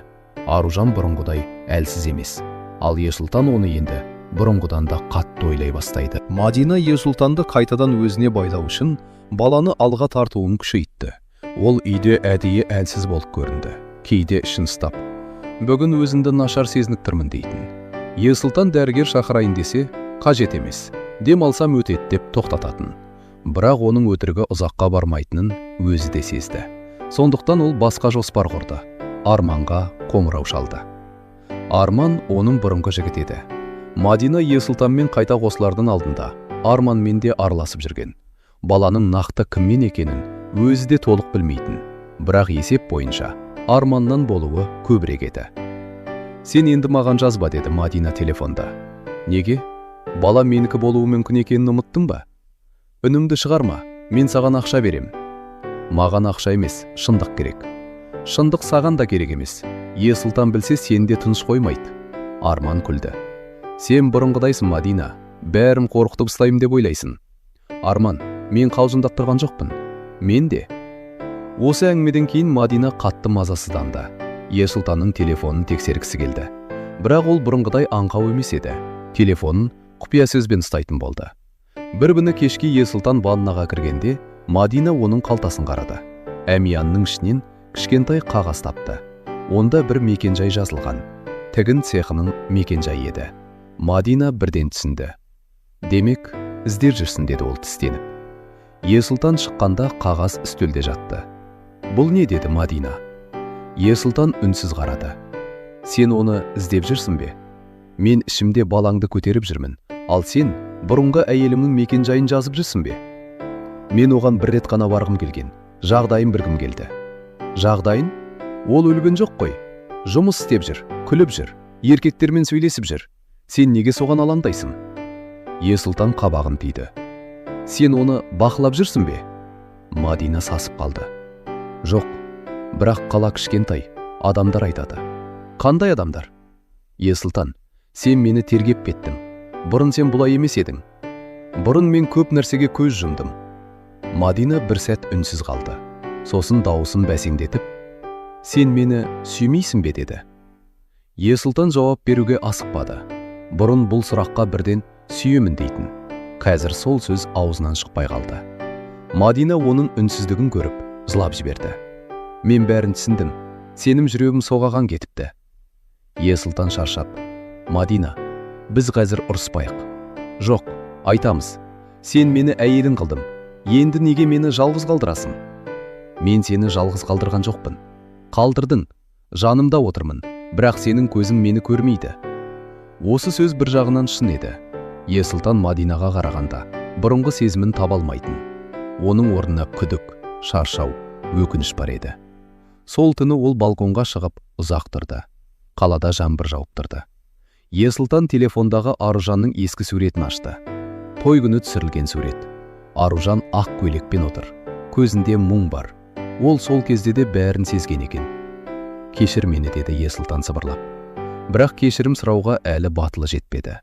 Speaker 1: Аружан бұрынғыдай әлсіз емес. Ал Есұлтан оны енді бұрынғыдан да қатты ойлай бастайды. Мадина Есұлтанды қайтадан өзіне байлау үшін баланы алға тартуын күшейтті. Ол үйде әдейі әлсіз болып көрінді. Кейде ішін ұстап, бүгін өзімді нашар сезініп тұрмын дейтін. Есұлтан дәрігер шақырайын десе, қажет емес, дем алсам өтеді деп тоқтататын. Бірақ оның өтірігі ұзаққа бармайтынын өзі де сезді. Сондықтан ол басқа жоспар құрды. Арманға қоңырау шалды. Арман оның бұрынғы жігіт еді. Мадина Есұлтанмен қайта қосылардың алдында Арманмен де араласып жүрген. Баланың нақты кіммен екенін өзі де толық білмейтін. Бірақ есеп бойынша Арманнан болуы көбірек еді. Сен енді маған жазба, деді Мадина телефонда. Неге? Бала менікі болуы мүмкін екенін ұмыттың ба? Үніңді шығарма, мен саған ақша берем. Маған ақша емес, шындық керек. Шындық саған да керек емес. Есұлтан білсе, сен де тыныш қоймайды. Арман күлді. Сен бұрынғыдайсың, Мадина. Бәрін қорқытып ұстаймын деп ойлайсың. Арман, мен қалжыңдап тұрған жоқпын. Мен де. Осы әңгімеден кейін Мадина қатты мазасызданды. Есұлтанның телефонын тексергісі келді. Бірақ ол бұрынғыдай аңқау емес еді. Телефонын құпия сөзбен ұстайтын болды. Бір күні кешке Есұлтан ваннаға кіргенде Мадина оның қалтасын қарады. Әмиянның ішінен кішкентай қағаз тапты. Онда бір мекенжай жазылған. Тігін цехының мекенжайы еді. Мадина бірден түсінді. Демек, іздер жүрсің, деді ол тістеніп. Есұлтан шыққанда қағаз үстелде жатты. Бұл не, деді Мадина. Есұлтан үнсіз қарады. Сен оны іздеп жүрсің бе? Мен ішімде балаңды көтеріп жүрмін. Ал сен бұрынғы әйелімнің мекенжайын жазып жүрсің бе? Мен оған бір рет қана барғым келген. Жағдайын білгім келді. Жағдайын? Ол өлген жоқ қой. Жұмыс істеп жүр, күліп жүр, еркектермен сөйлесіп жүр. Сен неге соған алаңдайсың? Есұлтан қабағын түйді. Сен оны бақылап жүрсің бе? Мадина сасып қалды. Жоқ, бірақ қала кішкентай, адамдар айтады. Қандай адамдар? Есұлтан, сен мені тергеп кеттің. Бұрын сен бұлай емес едің. Бұрын мен көп нәрсеге көз жұмдым. Мадина бір сәт үнсіз қалды. Сосын дауысын бәсеңдетіп, сен мені сүймейсің бе, деді. Есұлтан жауап беруге асықпады. Бұрын бұл сұраққа бірден сүйемін дейтін. Қазір сол сөз аузынан шықпай қалды. Мадина оның үнсіздігін көріп, жылап жіберді. Мен бәрін түсіндім. Сенім жүрегім соғаған кетіпті. Есұлтан шаршап, Мадина, біз қазір ұрыспайық. Жоқ, айтамыз. Сен мені әйелің қылдың. Енді неге мені жалғыз қалдырасың? Мен сені жалғыз қалдырған жоқпын. Қалдырдың. Жанымда отырмын. Бірақ сенің көзің мені көрмейді. Осы сөз бір жағынан шын еді. Есұлтан Мадинаға қарағанда бұрынғы сезімін таба алмайтын. Оның орнына күдік, шаршау, өкініш бар еді. Сол түні ол балконға шығып ұзақ тұрды. Қалада жаңбыр жауып тұрды. Есұлтан телефондағы Аружанның ескі суретін ашты. той күні түсірілген сурет. Аружан ақ көйлекпен отыр. Көзінде мұң бар. Ол сол кезде де бәрін сезген екен. Кешір мені, деді Ерсұлтан сыбырлап. Бірақ кешірім сұрауға әлі батылы жетпеді.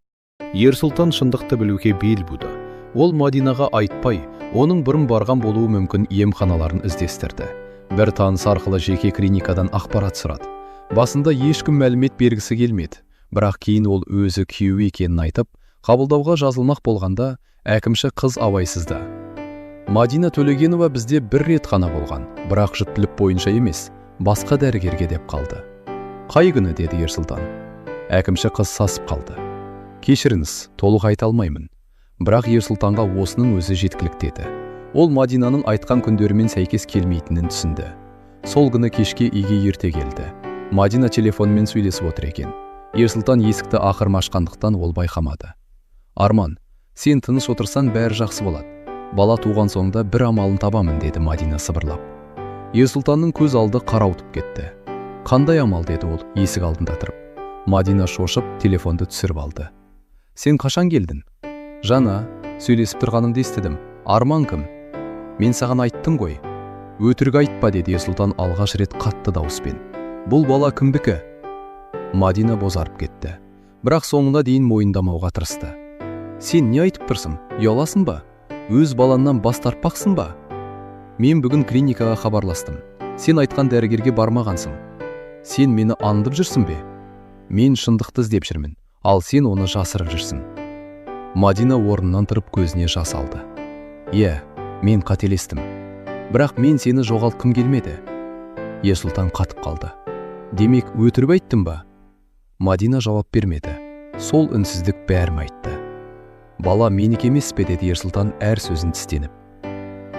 Speaker 2: Ерсұлтан шындықты білуге бел буды. Ол Мадинаға айтпай, оның бұрын барған болуы мүмкін емханаларын іздестірді. Бір таныс арқылы жеке клиникадан ақпарат сұрады. Басында ешкім мәлімет бергісі келмеді. Бірақ кейін ол өзі күйеуі екенін айтып, қабылдауға жазылмақ болғанда, әкімші қыз абайсызда. Мадина Төлегенова бізде бір рет қана болған, бірақ жүктілік бойынша емес, басқа дәрігерге деп қалды. Қай күні, деді Ерсұлтан. Әкімші қыз сасып қалды. Кешіріңіз, толық айта алмаймын. Бірақ Ерсұлтанға осының өзі жеткілікті еді. Ол Мадинаның айтқан күндерімен сәйкес келмейтінін түсінді. Сол күні кешке үйге ерте келді. Мадина телефонмен сөйлесіп отыр екен. Ерсұлтан есікті ақырма ашқандықтан ол байқамады. Арман, сен тыныш отырсан бәрі жақсы болады. Бала туған соңда бір амалын табамын, деді Мадина сыбырлап. Ерсұлтанның көз алды қарауытып кетті. Қандай амал, деді ол есік алдында тұрып. Мадина шошып телефонды түсіріп алды. Сен қашан келдің? Жана, сөйлесіп тұрғаныңды естідім. Арман кім? Мен саған айттым ғой. Өтірік айтпа, деді Ерсұлтан алғаш рет қатты дауыспен. Бұл бала кімдікі? Мадина бозарып кетті. Бірақ соңына дейін мойындамауға тырысты. Сен не айтып тұрсың? Ұяласың ба? Өз баланнан бас тартпақсың ба? Мен бүгін клиникаға хабарластым. Сен айтқан дәрігерге бармағансың. Сен мені аңдып жүрсің бе? Мен шындықты іздеп жүрмін, ал сен оны жасырып жүрсің. Мадина орнынан тұрып көзіне жас алды. Иә, мен қателестім. Бірақ мен сені жоғалтқым келмеді. Ерсұлтан қатып қалды. Демек, өтірік айттым ба? Мадина жауап бермеді. Сол үнсіздік бәрін айтты. Бала менікі емес пе, деді Ерсұлтан әр сөзін тістеніп.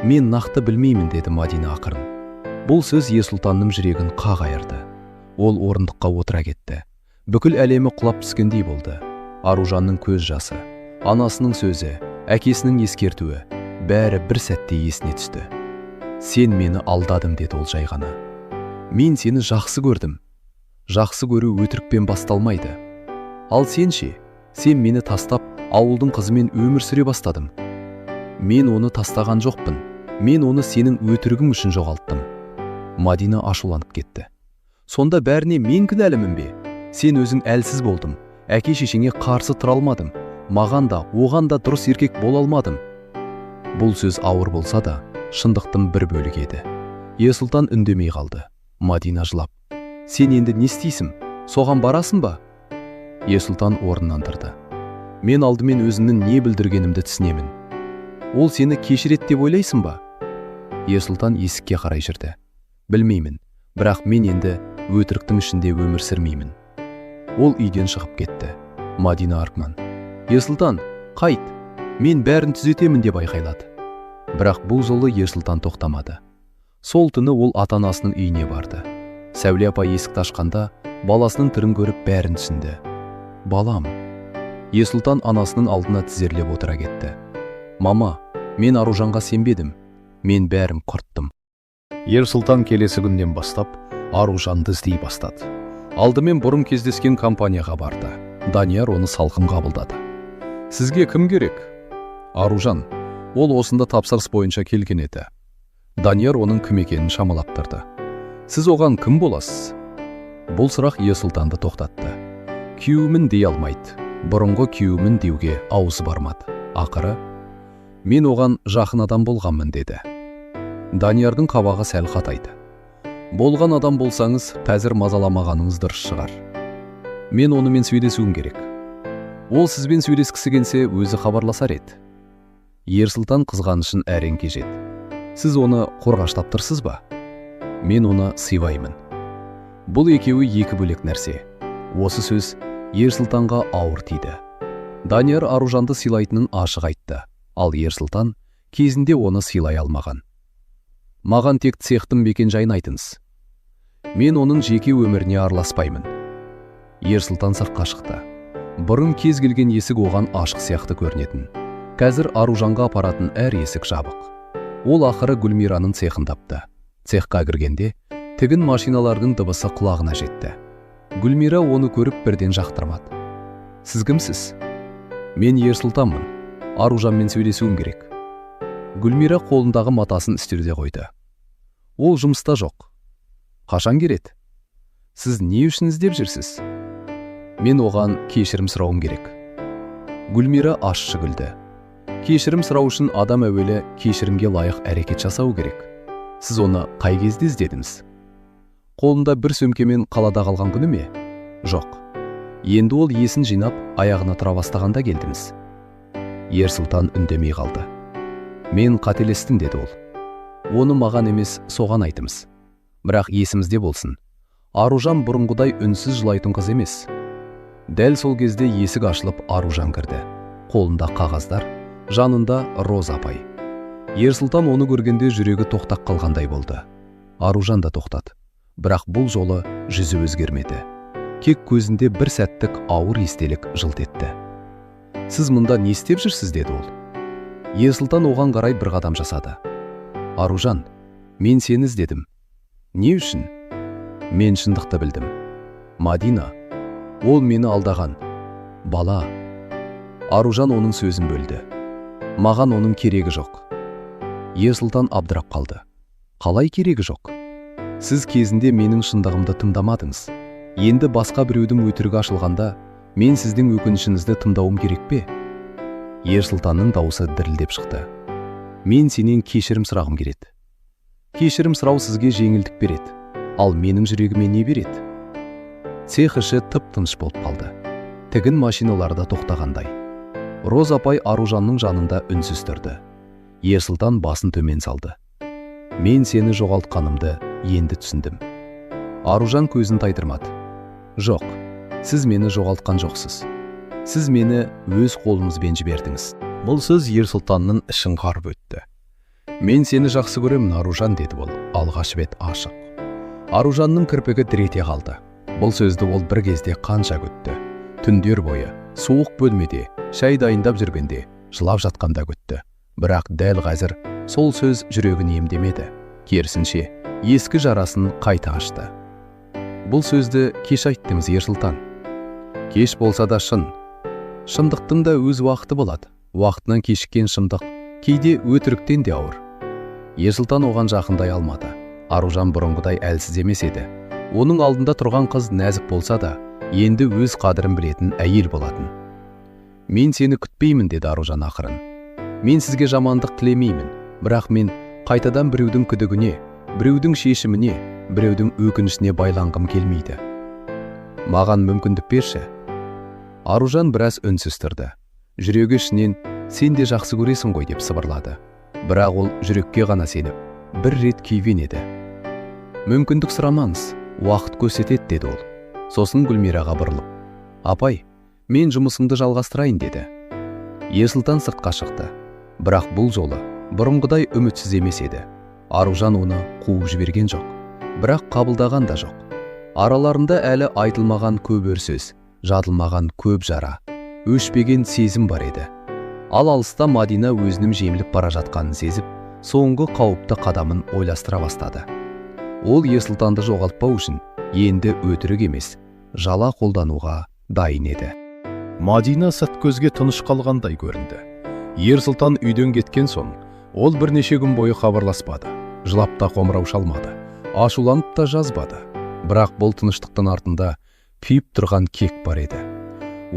Speaker 2: Мен нақты білмеймін, деді Мадина ақырын. Бұл сөз Ерсұлтанның жүрегін қақ айырды. Ол орындыққа отыра кетті. Бүкіл әлемі құлап түскендей болды. Аружанның көз жасы, анасының сөзі, әкесінің ескертуі, бәрі бір сәтте есіне түсті. Сен мені алдадың, деді ол жай ғана. Мен сені жақсы көрдім. Жақсы көру өтірікпен басталмайды. Ал сен ше, сен мені тастап, ауылдың қызымен өмір сүре бастадым. Мен оны тастаған жоқпын. Мен оны сенің өтірігің үшін жоғалттым. Мадина ашуланып кетті. Сонда бәріне мен кінәлімін бе? Сен өзің әлсіз болдым. Әке шешеңе қарсы тұра алмадым. Маған да, оған да дұрыс еркек бола алмадым. Бұл сөз ауыр болса да, шындықтың бір бөлігі еді. Ерсұлтан үндемей қалды. Мадина жылап. Сен енді не істейсің? Соған барасың ба? Ерсұлтан орнынан тұрды. Мен алдымен өзімнің не білдіргенімді түсінемін. Ол сені кешірет деп ойлайсың ба? Ерсұлтан есікке қарай жүрді. Білмеймін, бірақ мен енді өтіріктің ішінде өмір сүрмеймін. Ол үйден шығып кетті. Мадина артынан. Ерсұлтан, қайт, мен бәрін түзетемін деп айқайлады. Бірақ бұл жолы Ерсұлтан тоқтамады. Сол түні ол ата-анасының үйіне барды. Сәуле апа есікті ашқанда, баласының түрін көріп бәрін түсінді. Балам. Ерсұлтан анасының алдына тізерлеп отыра кетті. Мама, мен Аружанға сенбедім. Мен бәрін құрттым. Ерсұлтан келесі күннен бастап Аружанды іздей бастады. Алдымен бұрын кездескен компанияға барды. Данияр оны салқын қабылдады. Сізге кім керек? Аружан. Ол осында тапсырыс бойынша келген еді. Данияр оның кім екенін шамалап тұрды. Сіз оған кім боласыз? Бұл сұрақ Ерсұлтанды тоқтатты. Күйеуімін дей алмайды. Бұрынғы күйеуімін деуге аузы бармады. Ақыры, мен оған жақын адам болғанмын, деді. Даниярдың қабағы сәл қатайды. Болған адам болсаңыз, қазір мазаламағаныңыз дұрыс шығар. Мен онымен сөйлесуім керек. Ол сізбен сөйлескісі келсе, өзі хабарласар еді. Ерсұлтан қызғанышын әрең кежеді. Сіз оны қорғаштап тұрсыз ба? Мен оны сыйлаймын. Бұл екеуі екі бөлек нәрсе. Осы сөз Ерсұлтанға ауыр тиді. Данияр Аружанды сыйлайтынын ашық айтты, ал Ерсұлтан кезінде оны сыйлай алмаған. Маған тек цехтың мекен-жайын айтыңыз. Мен оның жеке өміріне араласпаймын. Ерсұлтан сыртқа шықты. Бұрын кез келген есік оған ашық сияқты көрінетін. Қазір Аружанға апаратын әр есік жабық. Ол ақыры Гүлмираның цехын тапты. Цехқа кіргенде тігін машиналардың дыбысы құлағына жетті. Гүлмира оны көріп бірден жақтырмады. Сіз кімсіз? Мен Ерсұлтанмын.
Speaker 1: Аружанмен сөйлесуім керек. Гүлмира қолындағы матасын үстелге қойды. Ол жұмыста жоқ. Қашан келеді? Сіз не үшін іздеп жүрсіз? Мен оған кешірім сұрауым керек. Гүлмира ащы күлді. Кешірім сұрау үшін адам әуелі кешірімге лайық әрекет жасау керек. Сіз оны қай кезде іздедіңіз? Қолында бір сөмкемен қалада қалған күні ме? Жоқ. Енді ол есін жинап, аяғына тұра бастағанда келдіңіз. Ерсұлтан үндемей қалды. Мен қателестім, деді ол. Оны маған емес, соған айтыңыз. Бірақ есімізде болсын. Аружан бұрынғыдай үнсіз жылайтын қыз емес. Дәл сол кезде есік ашылып Аружан кірді. Қолында қағаздар, жанында Роза апай. Ерсұлтан оны көргенде жүрегі тоқтап қалғандай болды. Аружан да тоқтады. Бірақ бұл жолы жүзі өзгермеді. Кек көзінде бір сәттік ауыр естелік жылт етті. Сіз мұнда не істеп жүрсіз, деді ол. Ерсұлтан оған қарай бір қадам жасады. Аружан, мен сені іздедім. Не үшін? Мен шындықты білдім. Мадина, ол мені алдаған. Бала. Аружан оның сөзін бөлді. Маған оның керегі жоқ. Ерсұлтан абдырап қалды. Қалай керегі жоқ? Сіз кезінде менің шындығымды тыңдамадыңыз. Енді басқа біреудің өтірігі ашылғанда, мен сіздің өкінішіңізді тыңдауым керек пе? Ерсұлтанның дауысы дірілдеп шықты. Мен сенен кешірім сұрағым келеді. Кешірім сұрау сізге жеңілдік береді. Ал менің жүрегіме не береді? Цех іші тып-тыныш болып қалды. Тігін машиналары да тоқтағандай. Роза апай Аружанның жанында үнсіз тұрды. Ерсұлтан басын төмен салды. Мен сені жоғалтқанымды енді түсіндім. Аружан көзін тайдырмады. Жоқ, сіз мені жоғалтқан жоқсыз. Сіз мені өз қолыңызбен жібердіңіз. Бұл сөз Ерсұлтанның ішін қарып өтті. Мен сені жақсы көремін, Аружан, деді ол, алғаш бет ашық. Аружанның кірпігі дірете қалды. Бұл сөзді ол бір кезде қанша күтті. Түндер бойы, суық бөлмеде, шай дайындап жүргенде, жылап жатқанда күтті. Бірақ дәл қазір сол сөз жүрегін емдемеді. Керісінше, ескі жарасын қайта ашты. Бұл сөзді кеш айттыңыз, Ерсұлтан. Кеш болса да шын. Шындықтың да өз уақыты болады. Уақытынан кешіккен шындық кейде өтіріктен де ауыр. Ерсұлтан оған жақындай алмады. Аружан бұрынғыдай әлсіз емес еді. Оның алдында тұрған қыз нәзік болса да, енді өз қадірін білетін әйел болатын. Мен сені күтпеймін, деді Аружан ақырын. Мен сізге жамандық тілемеймін, бірақ мен қайтадан біреудің күдігіне, біреудің шешіміне, біреудің өкінішіне байланғым келмейді. Маған мүмкіндік берші. Аружан біраз үнсіз тұрды. Жүрегі ішінен сен де жақсы көресің ғой деп сыбырлады. Бірақ ол жүрекке ғана сеніп, бір рет күйбеңдеді. Мүмкіндік сұрамаңыз, уақыт көрсетеді, деді ол. Сосын Гүлмираға бұрылып, апай, мен жұмысымды жалғастырайын, деді. Ерсұлтан сыртқа шықты. Бірақ бұл жолы бұрынғыдай үмітсіз емес еді. Аружан оны қуып жіберген жоқ, бірақ қабылдаған да жоқ. Араларында әлі айтылмаған көп өр сөз, жатылмаған көп жара, өшпеген сезім бар еді. Ал алыста Мадина өзінің жеміліп бара жатқанын сезіп, соңғы қауіпті қадамын ойластыра бастады. Ол Ерсұлтанды жоғалтпау үшін енді өтірік емес, жала қолдануға дайын еді.
Speaker 2: Мадина сәт көзге тыныш қалғандай көрінді. Ерсұлтан үйден кеткен соң, ол бірнеше күн бойы хабарласпады. Жылап та қоңырау шалмады, ашуланып та жазбады. Бірақ бұл тыныштықтың артында күйіп тұрған кек бар еді.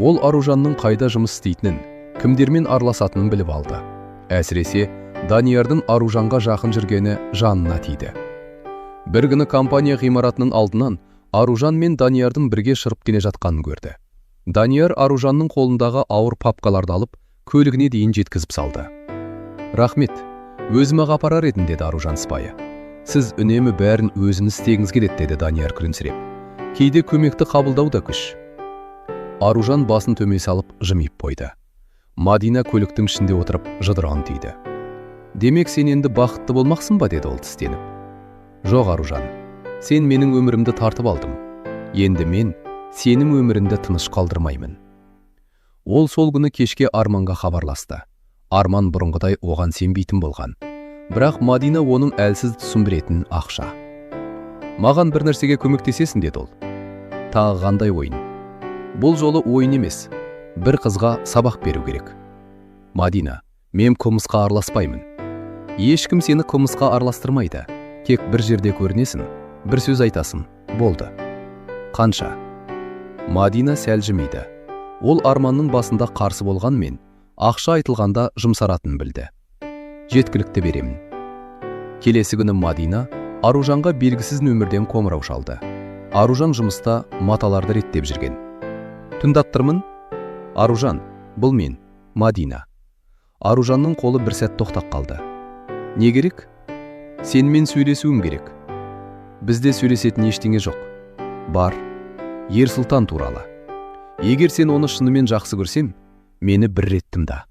Speaker 2: Ол Аружанның қайда жұмыс істейтінін, кімдермен араласатынын біліп алды. Әсіресе Даниярдың Аружанға жақын жүргені жанына тиді. Бір күні компания ғимаратының алдынан Аружан мен Даниярдың бірге шығып келе жатқанын көрді. Данияр Аружанның қолындағы ауыр папкаларды алып, көлігіне дейін жеткізіп салды. Рахмет, өзіме-ақ апарар едім, деді Аружан сыпайы. Сіз үнемі бәрін өзіңіз істегіңіз келеді, деді Данияр күлімсіреп. Кейде көмекті қабылдау да күш. Аружан басын төмен салып жымиып қойды. Мадина көліктің ішінде отырып жыдырған түйді. Демек сен енді бақытты болмақсың ба, деді ол тістеніп. Жоқ, Аружан, сен менің өмірімді тартып алдың. Енді мен сенің өміріңді тыныш қалдырмаймын. Ол сол күні кешке Арманға хабарласты. Арман бұрынғыдай оған сенбейтін болған. Бірақ Мадина оның әлсіз тұсын білетін ақша. Маған бір нәрсеге көмектесесің, деді ол. Тағы қандай ойын? Бұл жолы ойын емес, бір қызға сабақ беру керек.
Speaker 1: Мадина, мен қылмысқа араласпаймын. Ешкім сені қылмысқа араластырмайды. Тек бір жерде көрінесің, бір сөз айтасың, болды. Қанша? Мадина сәл жымиды. Ол арманның басында қарсы болғанмен, ақша айтылғанда жұмсаратын білді. Жеткілікті беремін. Келесі күні Мадина Аружанға белгісіз нөмірден қоңырау шалды. Аружан жұмыста маталарды реттеп жүрген. Тыңдаттырмын? Аружан, бұл мен, Мадина. Аружанның қолы бір сәт тоқтап қалды. Не керек? Сенімен сөйлесуім керек. Бізде сөйлесетін ештеңе жоқ. Бар, Ерсұлтан туралы. Егер сен оны шынымен жақсы көрсем, мені бір рет тыңда.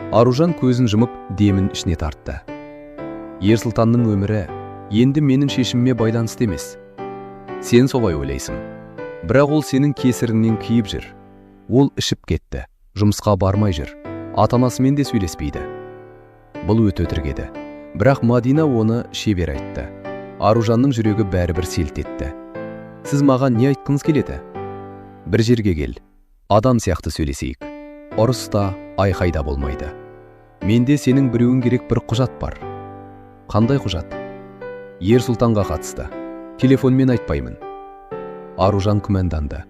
Speaker 1: Аружан көзін жұмып демін ішіне тартты. Ерсұлтанның өмірі енді менің шешіміме байланысты емес. Сен солай ойлайсың. Бірақ ол сенің кесіріңнен күйіп жүр. Ол ішіп кетті, жұмысқа бармай жүр. Ата-анасымен де сөйлеспейді. Бұл өте өтірік еді. Бірақ Мадина оны шебер айтты. Аружанның жүрегі бәрібір селт етті. Сіз маған не айтқыңыз келеді? Бір жерге кел. Адам сияқты сөйлесейік. Ұрыста, айқайда болмайды. Менде сенің біреуің керек бір құжат бар. Қандай құжат? Ерсұлтанға қатысты. Телефонмен айтпаймын. Аружан күмәнданды.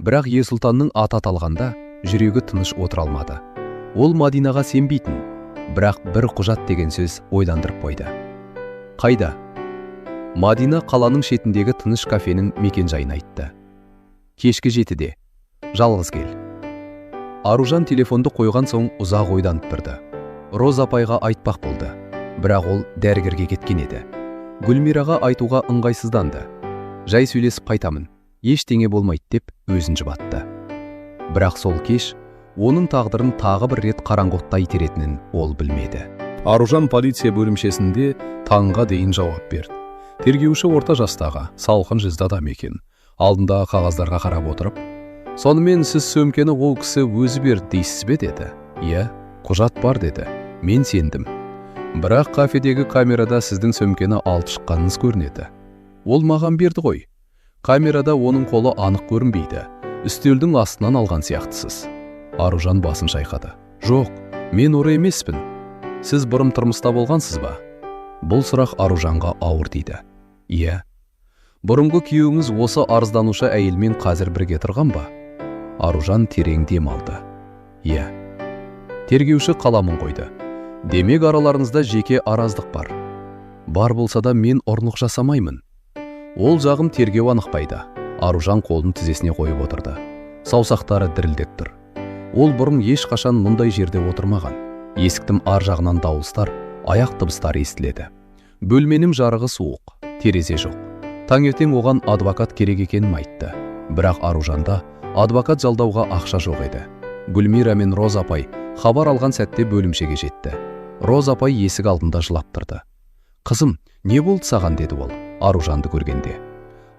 Speaker 1: Бірақ Ерсұлтанның аты аталғанда жүрегі тыныш отыра алмады. Ол Мадинаға сенбейтін, бірақ бір құжат деген сөз ойландырып қойды. Қайда? Мадина қаланың шетіндегі тыныш кафенің мекен-жайын айтты. Кешкі 7-де. Жалғыз кел. Аружан телефонды қойған соң ұзақ ойланып тұрды. Роза апайға айтпақ болды, бірақ ол дәрігерге кеткен еді. Гүлмираға айтуға ыңғайсызданды. Жай сөйлесіп қайтамын, ештеңе болмайды деп өзін жұбатты. Бірақ сол кеш оның тағдырын тағы бір рет қараңғылықта итеретінін ол білмеді. Аружан полиция бөлімшесінде таңға дейін жауап берді. Тергеуші орта жастағы, салқын жүзді адам екен. Алдындағы қағаздарға қарап отырып, сонымен сіз сөмкені ол кісі өзі берді дейсіз бе деді. Иә, құжат бар деді. Мен сендім. Бірақ кафедегі камерада сіздің сөмкені алып шыққаныңыз көрінеді. Ол маған берді ғой. Камерада оның қолы анық көрінбейді. Үстелдің астынан алған сияқтысыз. Аружан басын шайқады. Жоқ, мен ұры емеспін. Сіз бұрын тұрмыста болғансыз ба? Бұл сұрақ Аружанға ауыр тиді. Иә. Бұрынғы күйеуіңіз осы арызданушы әйелмен қазір бірге тұрған ба? Аружан терең дем алды. Иә. Тергеуші қаламын қойды. Демек араларыңызда жеке араздық бар. Бар болса да мен ұрлық жасамаймын. Ол жағын тергеу анықтайды. Аружан қолын тізесіне қойып отырды. Саусақтары дірілдеп тұр. Ол бұрын ешқашан мұндай жерде отырмаған. Есіктің ар жағынан дауыстар, аяқ дыбыстары естіледі. Бөлменің жарығы суық, терезе жоқ. Таңертең оған адвокат керек екенін айтты. Бірақ Аружанда адвокат жалдауға ақша жоқ еді. Гүлмира мен Роза апай хабар алған сәтте бөлімшеге жетті. Роза апай есік алдында жылап тұрды. Қызым, не болды саған деді ол, Аружанды көргенде.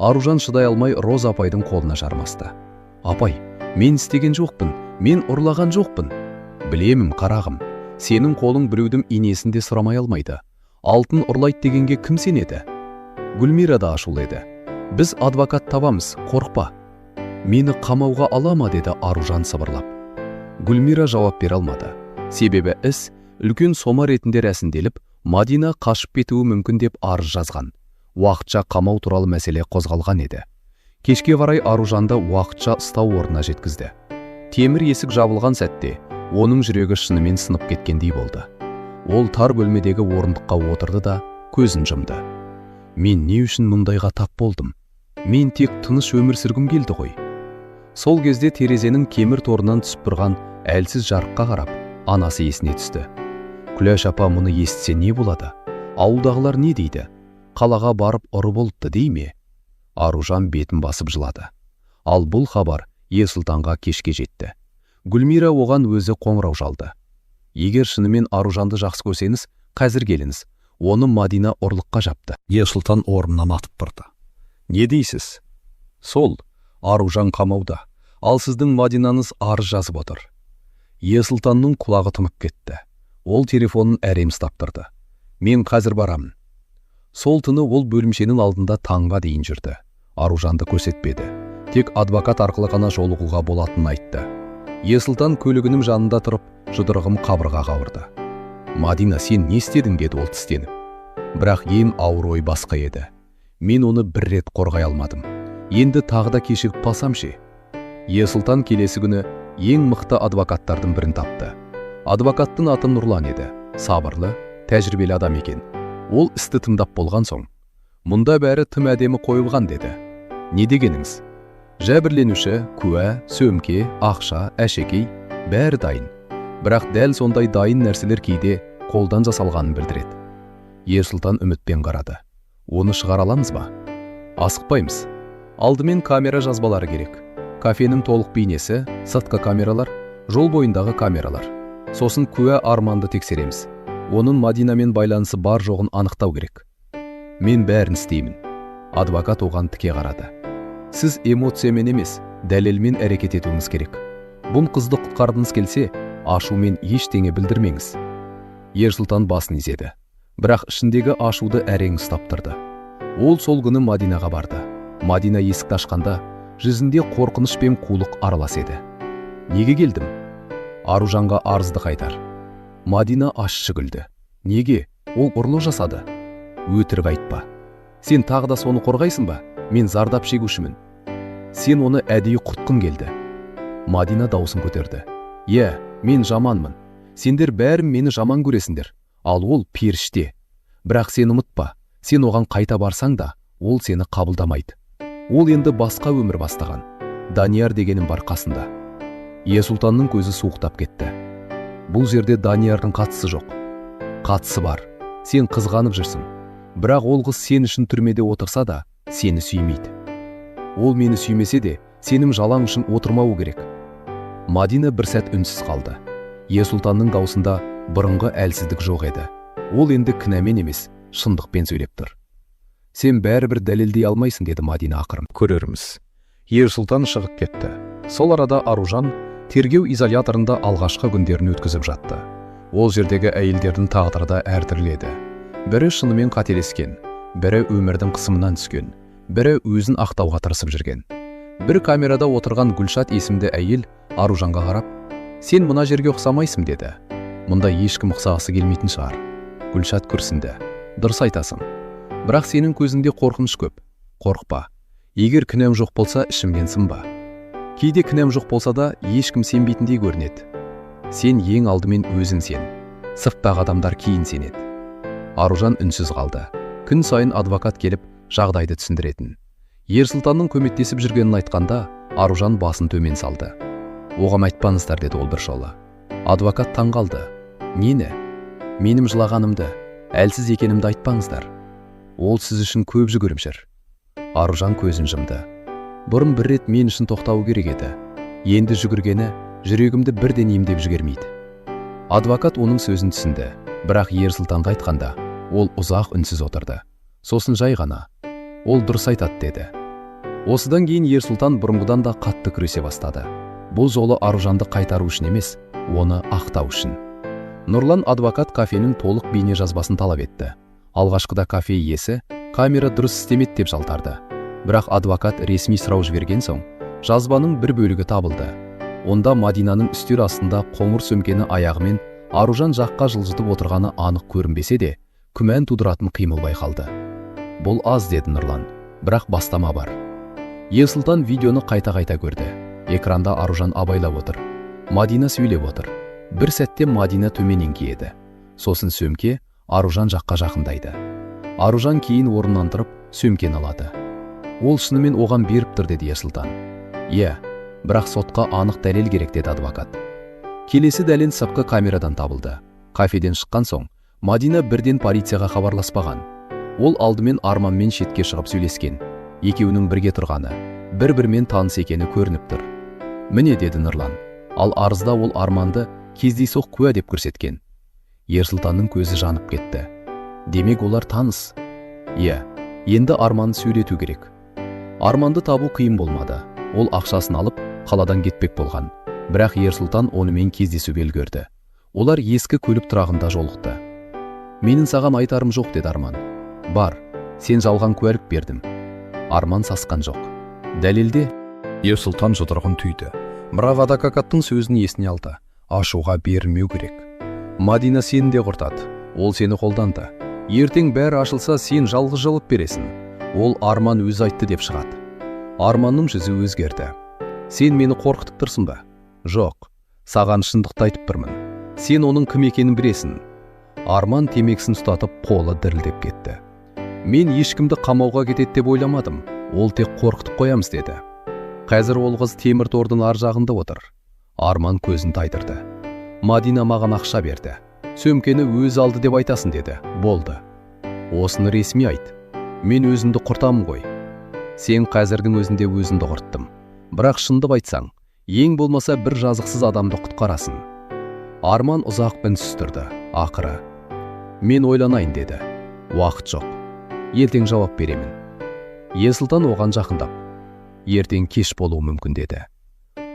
Speaker 1: Аружан шыдай алмай Роза апайдың қолына жармасты. Апай, мен істеген жоқпын, мен ұрлаған жоқпын. Білемін, қарағым, сенің қолың біреудің инесінде сұрамай алмайды. Алтын ұрлайды дегенге кім сенеді? Гүлмира да ашулы еді. Біз адвокат табамыз, қорықпа. Мені қамауға алама деді Аружан сыбырлап. Гүлмира жауап бере алмады. Себебі іс үлкен сома ретінде рәсімделіп, Мадина қашып кетуі мүмкін деп арыз жазған. Уақытша қамау туралы мәселе қозғалған еді. Кешке қарай Аружанды уақытша ұстау орнына жеткізді. Темір есік жабылған сәтте оның жүрегі шынымен сынып кеткендей болды. Ол тар бөлмедегі орындыққа отырды да көзін жұмды. Мен не үшін мұндайға тап болдым? Мен тек тыныш өмір сүргім келді ғой. Сол кезде терезенің кемір торынан түсіп тұрған әлсіз жарыққа қарап, анасы есіне түсті. Күләш апа мұны естісе не болады? Ауылдағылар не дейді? Қалаға барып ұры болыпты дей ме? Аружан бетін басып жылады. Ал бұл хабар Ерсұлтанға кешке жетті. Гүлмира оған өзі қоңырау шалды. Егер шынымен Аружанды жақсы көрсеңіз, қазір келіңіз. Оны Мадина ұрлыққа жапты. Ерсұлтан орнынан атып тұрды. Не дейсіз? Сол, Аружан қамауда, ал сіздің Мадинаңыз арыз жазып отыр. Ерсұлтанның құлағы тынып кетті. Ол телефонын әрем ұстап тұрды. Мен қазір барамын. Сол түні ол бөлімшенің алдында таңға дейін жүрді. Аружанды көрсетпеді. Тек адвокат арқылы ғана жолығуға болатынын айтты. Есұлтан көлігінің жанында тұрып, жұдырығым қабырғаға ұрды. Мадина, сен не істедің деді ол тістеніп. Бірақ ең ауыр ой басқа еді. Мен оны бір рет қорғай алмадым. Енді тағы да кешігіп қалсам ше? Есұлтан келесі күні ең мықты адвокаттардың бірін тапты. Адвокаттың аты Нұрлан еді. Сабырлы, тәжірибелі адам екен. Ол істі тыңдап болған соң, мұнда бәрі тым әдемі қойылған деді. Не дегеніңіз? Жәбірленуші, куә, сөмке, ақша, әшекей, бәрі дайын. Бірақ дәл сондай дайын нәрселер кейде қолдан жасалғанын білдіреді. Ерсұлтан үмітпен қарады. Оны шығара аламыз ба? Асықпаймыз. Алдымен камера жазбалары керек. Кафенің толық бейнесі, сыртқы камералар, жол бойындағы камералар. Сосын куә Арманды тексереміз. Оның Мадинамен байланысы бар жоғын анықтау керек. Мен бәрін істеймін. Адвокат оған тіке қарады. Сіз эмоциямен емес, дәлелмен әрекет етуіңіз керек. Бұл қызды құтқарғыңыз келсе, ашумен ештеңе білдірмеңіз. Ерсұлтан басын изеді. Бірақ ішіндегі ашуды әрең ұстап тұрды. Ол сол күні Мадинаға барды. Мадина есікті ашқанда, жүзінде қорқыныш пен қулық аралас еді. Неге келдім? Аружанға арызды қайтар. Мадина ащы күлді. Неге? Ол ұрлық жасады. Өтірік айтпа. Сен тағы да соны қорғайсың ба? Мен зардап шегушімін. Сен оны әдейі құтқың келді. Мадина даусын көтерді. Иә, мен жаманмын. Сендер бәрін мені жаман көресіңдер. Ал ол періште. Бірақ сен ұмытпа. Сен оған қайта барсаң да, ол сені қабылдамайды. Ол енді басқа өмір бастаған. Данияр дегенім бар қасында. Есұлтанның көзі суықтап кетті. Бұл жерде Даниярдың қатысы жоқ. Қатысы бар. Сен қызғанып жүрсің. Бірақ ол қыз сен үшін түрмеде отырса да, сені сүймейді. Ол мені сүймесе де, сенім жалаң үшін отырмауы керек. Мадина бір сәт үнсіз қалды. Есұлтанның даусында бұрынғы әлсіздік жоқ еді. Ол енді кінәмен емес, шындықпен сөйлеп тұр. Сен бәрібір дәлелдей алмайсың, деді Мадина ақырын. Көрерміз. Ерсұлтан шығып кетті. Сол арада Аружан тергеу изоляторында алғашқы күндерін өткізіп жатты. Ол жердегі әйелдердің тағдыры да әртүрлі еді. Бірі шынымен қателескен, бірі өмірдің қысымынан түскен, бірі өзін ақтауға тырысып жүрген. Бір камерада отырған Гүлшат есімді әйел Аружанға қарап, сен мына жерге ұқсамайсың деді. Мұнда ешкім ұқсағысы келмейтін шығар. Гүлшат күрсінді. Дұрыс айтасың. Бірақ сенің көзіңде қорқыныш көп. Қорықпа. Егер кінәм жоқ болса, ішімнен сынба. Кейде кінәм жоқ болса да, ешкім сенбейтіндей көрінеді. Сен ең алдымен өзің сен. Сырттағы адамдар кейін сенеді. Аружан үнсіз қалды. Күн сайын адвокат келіп, жағдайды түсіндіретін. Ерсұлтанның көмектесіп жүргенін айтқанда, Аружан басын төмен салды. Оғам айтпаңыздар, деді ол бір жолы. Адвокат таңғалды. Нені? Менің жылағанымды, әлсіз екенімді айтпаңыздар. Ол сіз үшін көп жүгіріп жүр. Аружан көзін жұмды. Бұрын бір рет мен үшін тоқтауы керек еді. Енді жүгіргені жүрегімді бірден емдеп жібермейді. Адвокат оның сөзін түсінді, бірақ Ерсұлтанға айтқанда, ол ұзақ үнсіз отырды. Сосын жай ғана, ол дұрыс айтады деді. Осыдан кейін Ерсұлтан бұрынғыдан да қатты күресе бастады. Бұл жолы Аружанды қайтару үшін емес, оны ақтау үшін. Нұрлан адвокат кафенің толық бейне жазбасын талап етті. Алғашқыда кафе иесі камера дұрыс істемеді деп жалтарды. Бірақ адвокат ресми сұрау жіберген соң, жазбаның бір бөлігі табылды. Онда Мадинаның үстел астында қоңыр сөмкені аяғымен Аружан жаққа жылжытып отырғаны анық көрінбесе де, күмән тудыратын қимыл байқалды. Бұл аз, деді Нұрлан, бірақ бастама бар. Ерсұлтан видеоны қайта-қайта көрді. Экранда Аружан абайлап отыр. Мадина сөйлеп отыр. Бір сәтте Мадина төмен еңкейеді. Сосын сөмке Аружан жаққа жақындайды. Аружан кейін орнынан тұрып, сөмкені алады. Ол шынымен оған беріп тұр, деді Ерсұлтан. Иә, бірақ сотқа анық дәлел керек, деді адвокат. Келесі дәлел сыртқы камерадан табылды. Кафеден шыққан соң, Мадина бірден полицияға хабарласпаған. Ол алдымен Арманмен шетке шығып сөйлескен. Екеуінің бірге тұрғаны, бір-бірмен таныс екені көрініп тұр. Міне, деді Нұрлан. Ал арызда ол Арманды кездейсоқ куә деп көрсеткен. Ерсұлтанның көзі жанып кетті. Демек олар таныс. Иә, енді Арманды сөйлету керек. Арманды табу қиын болмады. Ол ақшасын алып, қаладан кетпек болған. Бірақ Ерсұлтан онымен кездесуге үлгерді. Олар ескі көлік тұрағында жолықты. Менің саған айтарым жоқ, деді Арман. Бар, сен жалған куәлік бердім. Арман сасқан жоқ. Дәлелде?
Speaker 2: Ерсұлтан жұдырығын түйді. бірақ адвокаттың сөзін есіне алды. Ашуға берілмеу керек. Мадина сені де құртады. Ол сені қолданды. Ертең бәрі ашылса, сен жалғыз жауап бересің. Ол Арман өз айтты деп шығады. Арманның жүзі өзгерді. Сен мені қорқытып тұрсың ба? Жоқ, саған шындықты айтып тұрмын. Сен оның кім екенін білесің. Арман темекісін ұстатып, қолы дірілдеп кетті. Мен ешкімді қамауға кетеді деп ойламадым. Ол тек қорқытып қоямыз деді. Қазір ол қыз темір тордың ар жағында отыр. Арман көзін тайдырды. Мадина маған ақша берді. Сөмкені өз алды деп айтасың деді. Болды. Осыны ресми айт. Мен өзімді құртамын ғой. Сен қазірдің өзінде өзімді құрттым. Бірақ шындап айтсаң, ең болмаса бір жазықсыз адамды құтқарасың. Арман ұзақ үнсіз тұрды. Ақыры, мен ойланайын деді. Уақыт жоқ. Ертең жауап беремін. Есұлтан оған жақындап, ертең кеш болуы мүмкін деді.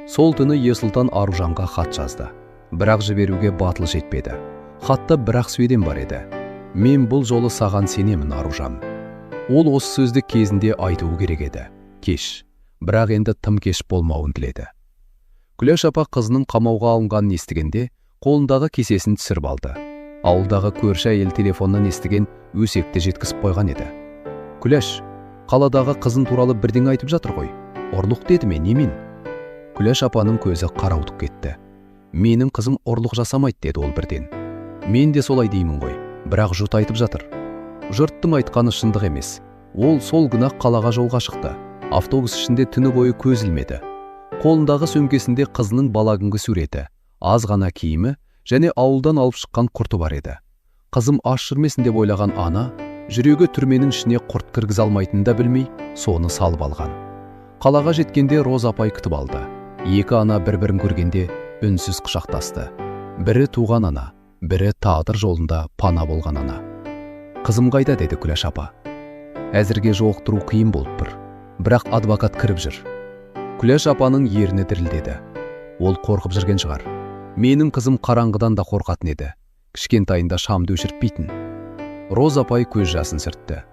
Speaker 2: Сол түні Есұлтан Аружанға хат жазды. Бірақ жіберуге батыл жетпеді. Хатта бірақ сөйлем бар еді. Мен бұл жолы саған сенемін, Аружан. Ол осы сөзді кезінде айтуы керек еді. Кеш. Бірақ енді тым кеш болмауын тіледі. Күләш апа қызының қамауға алынғанын естігенде, қолындағы кесесін түсіріп алды. Ауылдағы көрші әйел телефоннан естіген өсекті жеткізіп қойған еді. Күләш, қаладағы қызын туралы бірдеңе айтып жатыр ғой. Ұрлық деді ме, немен? Күләш апаның көзі қарауытып кетті. Менің қызым ұрлық жасамайды деді ол бірден. Мен де солай деймін ғой, бірақ жұрт айтып жатыр. Жұрттың айтқаны шындық емес. Ол сол күні қалаға жолға шықты. Автобус ішінде түні бойы көз ілмеді. Қолындағы сөмкесінде қызының бала күнгі суреті, аз ғана киімі және ауылдан алып шыққан құрты бар еді. Қызым аш жүрмесін деп ойлаған ана, жүрегі түрменің ішіне құрт кіргізе алмайтынын да білмей, соны салып алған. Қалаға жеткенде Роза апай күтіп алды. Екі ана бір-бірін көргенде үнсіз құшақтасты. Бірі туған ана, бірі тағдыр жолында пана болған ана. Қызым қайда деді Күләш апа. Әзірге жолықтыру қиын болып тұр. Бірақ адвокат кіріп жүр. Күләш апаның ерні дірілдеді. Ол қорқып жүрген шығар. Менің қызым қараңғыдан да қорқатын еді. Кішкентайында шамды өшіртпейтін. Роза апай көз жасын сүртті.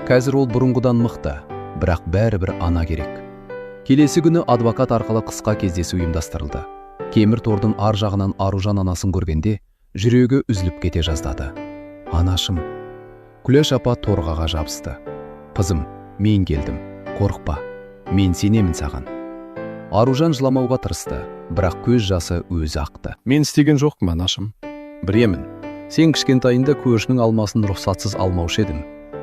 Speaker 2: Қазір ол бұрынғыдан мықты, бірақ бәрібір ана керек. Келесі күні адвокат арқылы қысқа кездесу ұйымдастырылды. Темір тордың ар жағынан Аружан анасын көргенде, жүрегі үзіліп кете жаздады. Анашым. Күләш апа торғаға жабысты. Қызым, мен келдім. Қорықпа. Мен сенемін саған. Аружан жыламауға тырысты, бірақ көз жасы өзі ақты.
Speaker 1: Мен істеген жоқпын, анашым.
Speaker 2: Біремін. Сен кішкентайында көршінің алмасын рұқсатсыз алмаушы едің.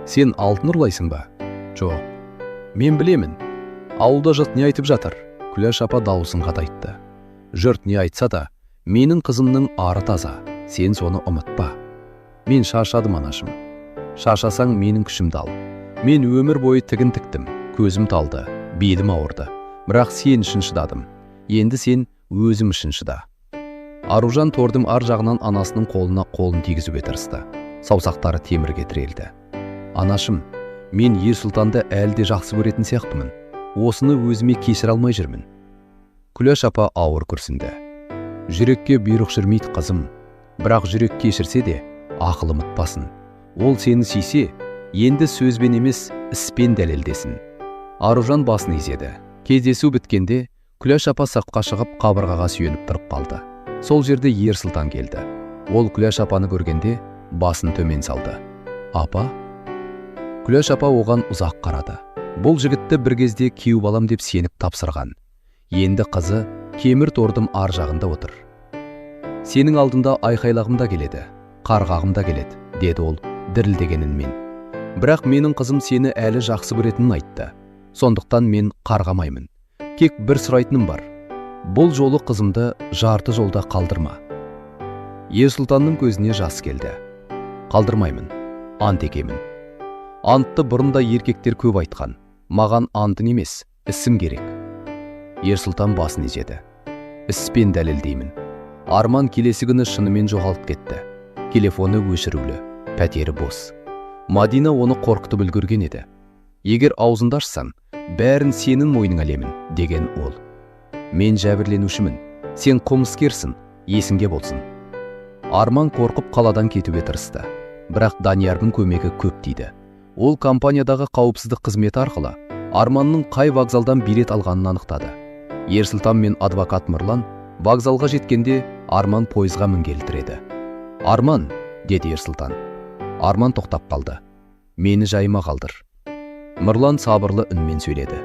Speaker 2: Сен алтын ұрлайсың ба? Жоқ. Мен білемін. Ауылда жұрт не айтып жатыр? Күләш апа дауысын қатайтты. Жұрт не айтса да, менің қызымның ары таза. Сен соны ұмытпа. Мен шаршадым, анашым. Шаршасаң менің күшімді ал. Мен өмір бойы тігін тіктім. Көзім талды, белім ауырды. Бірақ сен үшін шыдадым. Енді сен өзім үшін шыда. Аружан тордың ар жағынан анасының қолына қолын тигізуге тырысты. Саусақтары темірге тірелді. Анашым, мен Есұлтанды әлде жақсы көретін сияқтымын. Осыны өзіме кешіре алмай жүрмін. Күләш апа ауыр күрсінді. Жүрекке бұйрық жүрмейді қызым. Бірақ жүрек кешірсе де, ақыл ұмытпасын. Ол сені сүйсе, енді сөзбен емес, іспен дәлелдесін. Аружан басын изеді. Кездесу біткенде, Күләш апа сыртқа шығып қабырғаға сүйеніп тұрып қалды. Сол жерде Ерсұлтан келді. Ол Күләш апаны көргенде басын төмен салды. Апа? Күләш апа оған ұзақ қарады. Бұл жігітті бір кезде күйеу балам деп сеніп тапсырған. Енді қызы темір тордың ар жағында отыр. Сенің алдында айқайлағым да келеді, қарғағым да келеді, деді ол дірілдегенінмен. Бірақ менің қызым сені әлі жақсы көретінін айтты. Сондықтан мен қарғамаймын. Кек бір сұрайтыным бар. Бұл жолы қызымды жарты жолда қалдырма. Ерсұлтанның көзіне жас келді. Қалдырмаймын. Ант екемін. Антты бұрында еркектер көп айтқан. Маған антың емес, ісім керек. Ерсұлтан басын изеді. Іспен дәлелдеймін. Арман келесі күні шынымен жоғалып кетті. Телефоны өшірулі, пәтері бос. Мадина оны қорқытып үлгерген еді. Егер аузыңды ашсаң, бәрін сенің мойныңа алемін, деген ол. Мен жәбірленушімін. Сен қылмыскерсің, есіңде болсын. Арман қорқып қаладан кетуге тырысты. Бірақ Даниярдың көмегі көп тиді. Ол компаниядағы қауіпсіздік қызметі арқылы Арманның қай вокзалдан билет алғанын анықтады.
Speaker 1: Ерсұлтан мен адвокат Мырлан вокзалға жеткенде Арман пойызға мінгелтіреді. «Арман», деді Ерсұлтан. Арман тоқтап қалды. «Мені жайыма қалдыр». Мырлан сабырлы үнмен сөйледі.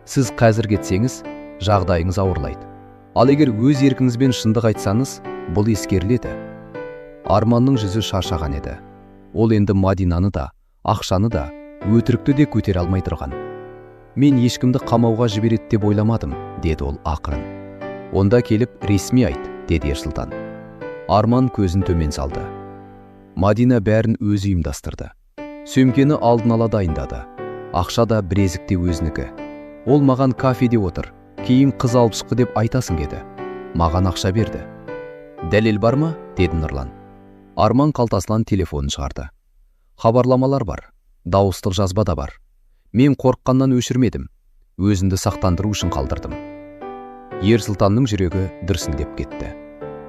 Speaker 1: «Сіз қазір кетсеңіз, жағдайыңыз ауырлайды. Ал егер өз еркіңізбен шындық айтсаңыз, бұл ескеріледі». Арманның жүзі шаршаған еді. Ол енді Мадинаны да, ақшаны да, өтірікті де көтере алмай тұрған. «Мен ешкімді қамауға жібереді деп ойламадым», деді ол ақырын. «Онда келіп ресми айт», деді Ерсұлтан. Арман көзін төмен салды. Мадина бәрін өзі ұйымдастырды. Сөмкені алдын ала дайындады. Ақша да бірезікте өзінікі. Ол маған кафеде отыр, кейін қыз алып шықты деп айтасың деді. Маған ақша берді. «Дәлел бар ма?» деді Нұрлан. Арман қалтасынан телефонын шығарды. «Хабарламалар бар, дауыстық жазба да бар. Мен қорыққаннан өшірмедім, өзімді сақтандыру үшін қалдырдым». Ерсұлтанның жүрегі дүрсілдеп кетті.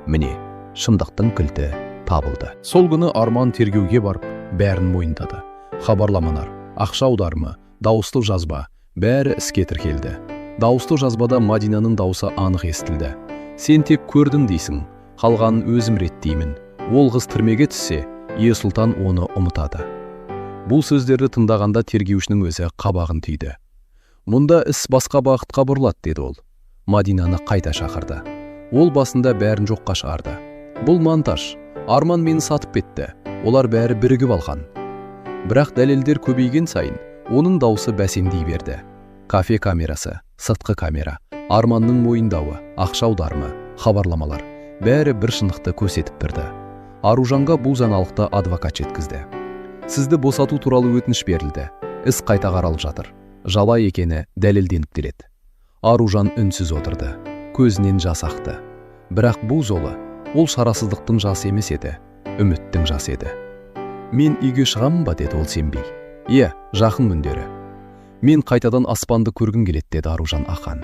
Speaker 1: Міне, шындықтың кілті табылды. Сол күні Арман тергеуге барып, бәрін мойындады. Хабарламалар, ақша аударымы, дауыстық жазба, бәрі іске тіркелді. Дауыстық жазбада Мадинаның дауысы анық естілді. «Сен тек көрдім дейсің, қалғанын өзім реттеймін. Ол қыз түрмеге түссе, Ерсұлтан оны ұмытады». Бұл сөздерді тыңдағанда тергеушінің өзі қабағын түйді. «Мұнда іс басқа бағытқа бұрылады», деді ол. Мадинаны қайта шақырды. Ол басында бәрін жоққа шығарды. «Бұл монтаж. Арман мені сатып кетті. Олар бәрі бірігіп алған». Бірақ дәлелдер көбейген сайын, оның даусы бәсеңдей берді. Кафе камерасы, сыртқы камера, Арманның мойындауы, ақша аударымы, хабарламалар, бәрі бір шындықты көрсетіп тұрды. Аружанға бұл жаңалықты адвокат жеткізді. «Сізді босату туралы өтініш берілді. Іс қайта қаралып жатыр. Жала екені дәлелденіп келеді». Аружан үнсіз отырды. Көзінен жас ақты. Бірақ бұл жолы ол шарасыздықтың жасы емес еді, үміттің жасы еді. «Мен үйге шығамын ба?» деді ол сенбей. «Иә, жақын күндері. Мен қайтадан аспанды көргім келеді», деді Аружан ақан.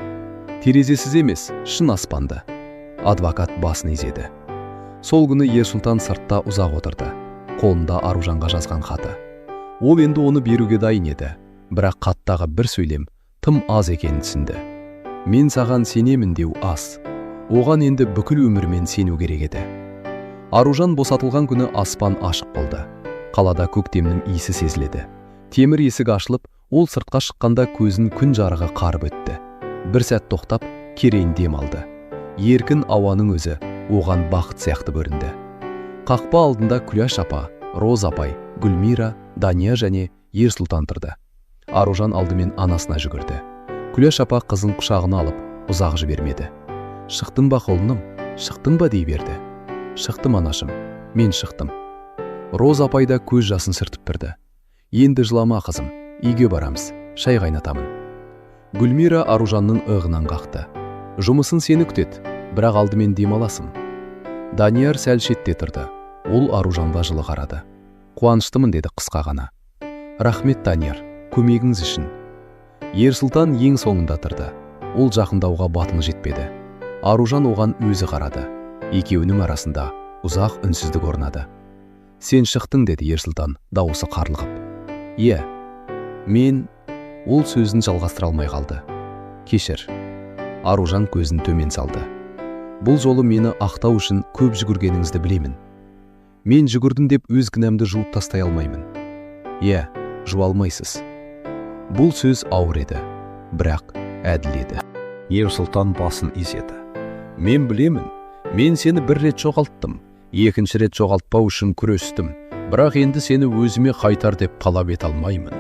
Speaker 1: «Терезесіз емес, шын аспанды». Адвокат басын изеді. Сол күні Ерсұлтан сыртта ұзақ отырды. Қолында Аружанға жазған хаты. Ол енді оны беруге дайын еді, бірақ хаттағы бір сөйлем тым аз екенін түсінді. «Мен саған сенемін деу аз. Оған енді бүкіл өмірмен сену керек еді». Аружан босатылған күні аспан ашық болды. Қалада көктемнің иісі сезіледі. Темір есік ашылып, ол сыртқа шыққанда көзін күн жарығы қарып өтті. Бір сәт тоқтап, керейін дем алды. Еркін ауаның өзі оған бақыт сияқты көрінді. Қақпа алдында Күләш апа, Роза апай, Гүлмира, Дания және Ерсұлтан тұрды. Аружан алдымен анасына жүгірді. Күләш апа қызын құшағына алып, ұзақ жібермеді. «Шықтың ба құлыным, шықтың ба?» дей берді. «Шықтым анашым, мен шықтым». Роза апай да көз жасын сүртіп тұрды. «Енді жылама қызым, үйге барамыз, шай қайнатамын». Гүлмира Аружанның ығынан қақты. «Жұмысын сені күтеді, бірақ алдымен демаласың». Данияр сәл шетте тұрды. Ол Аружанға жылы қарады. «Қуаныштымын», деді қысқа ғана. «Рахмет Данияр, көмегіңіз үшін». Ерсұлтан ең соңында тұрды. Ол жақындауға батылы жетпеді. Аружан оған өзі қарады. Екеуінің арасында ұзақ үнсіздік орнады. «Сен шықтың», деді Ерсұлтан, дауысы қарлығып. «Иә, мен...» Ол сөзін жалғастыра алмай қалды. «Кешір». Аружан көзін төмен салды. «Бұл жолы мені ақтау үшін көп жүгіргеніңізді білемін. Мен жүгірдім деп өз кінәмді жуып тастай алмаймын». «Иә, жуа алмайсыз». Бұл сөз ауыр еді, бірақ әділ еді. Ерсұлтан басын изеді. «Мен білемін, мен сені бір рет жоғалттым, екінші рет жоғалтпау үшін күрестім, бірақ енді сені өзіме қайтар деп талап ете алмаймын».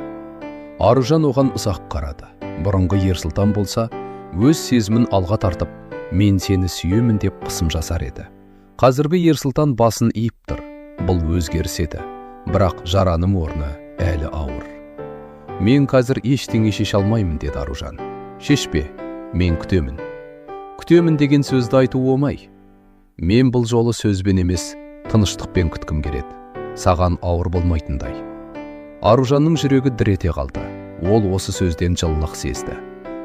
Speaker 1: Аружан оған ұзақ қарады. Бұрынғы Ерсұлтан болса, өз сезімін алға тартып, «Мен сені сүйемін» деп қысым жасар еді. Қазіргі Ерсұлтан басын иіп тұр. Бұл өзгеріс еді, бірақ жараның орны әлі ауыр. «Мен қазір ештеңе шеше алмаймын», деді Аружан. «Шешпе, мен күтемін». «Күтемін» деген сөзді айту оңай. Мен бұл жолы сөзбен емес, тыныштықпен күткім келеді. Саған ауыр болмайтындай. Аружанның жүрегі дір ете қалды. Ол осы сөзден жылылық сезді.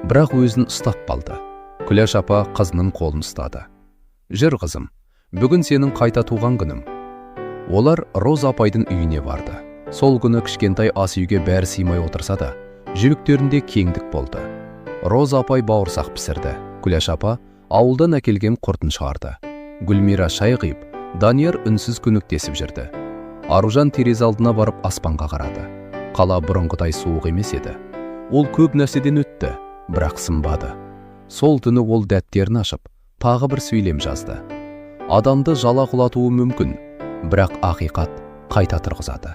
Speaker 1: Бірақ өзін ұстап қалды. Күләш апа қызының қолын ұстады. «Жүр қызым, бүгін сенің қайта туған күнің». Олар Роза апайдың үйіне барды. Сол күні кішкентай ас үйге бәрі сыймай отырса да, жүректерінде кеңдік болды. Роза апай бауырсақ пісірді. Күләш апа ауылдан әкелген құртын шығарды. Гүлмира шай құйып, Данияр үнсіз көмектесіп жүрді. Аружан терезе алдына барып аспанға қарады. Қала бұрынғыдай суық емес еді. Ол көп нәрседен өтті, бірақ сынбады. Сол түні ол дәттерін ашып, тағы бір сөйлем жазды. Адамды жала құлатуы мүмкін, бірақ ақиқат қайта тұрғызады.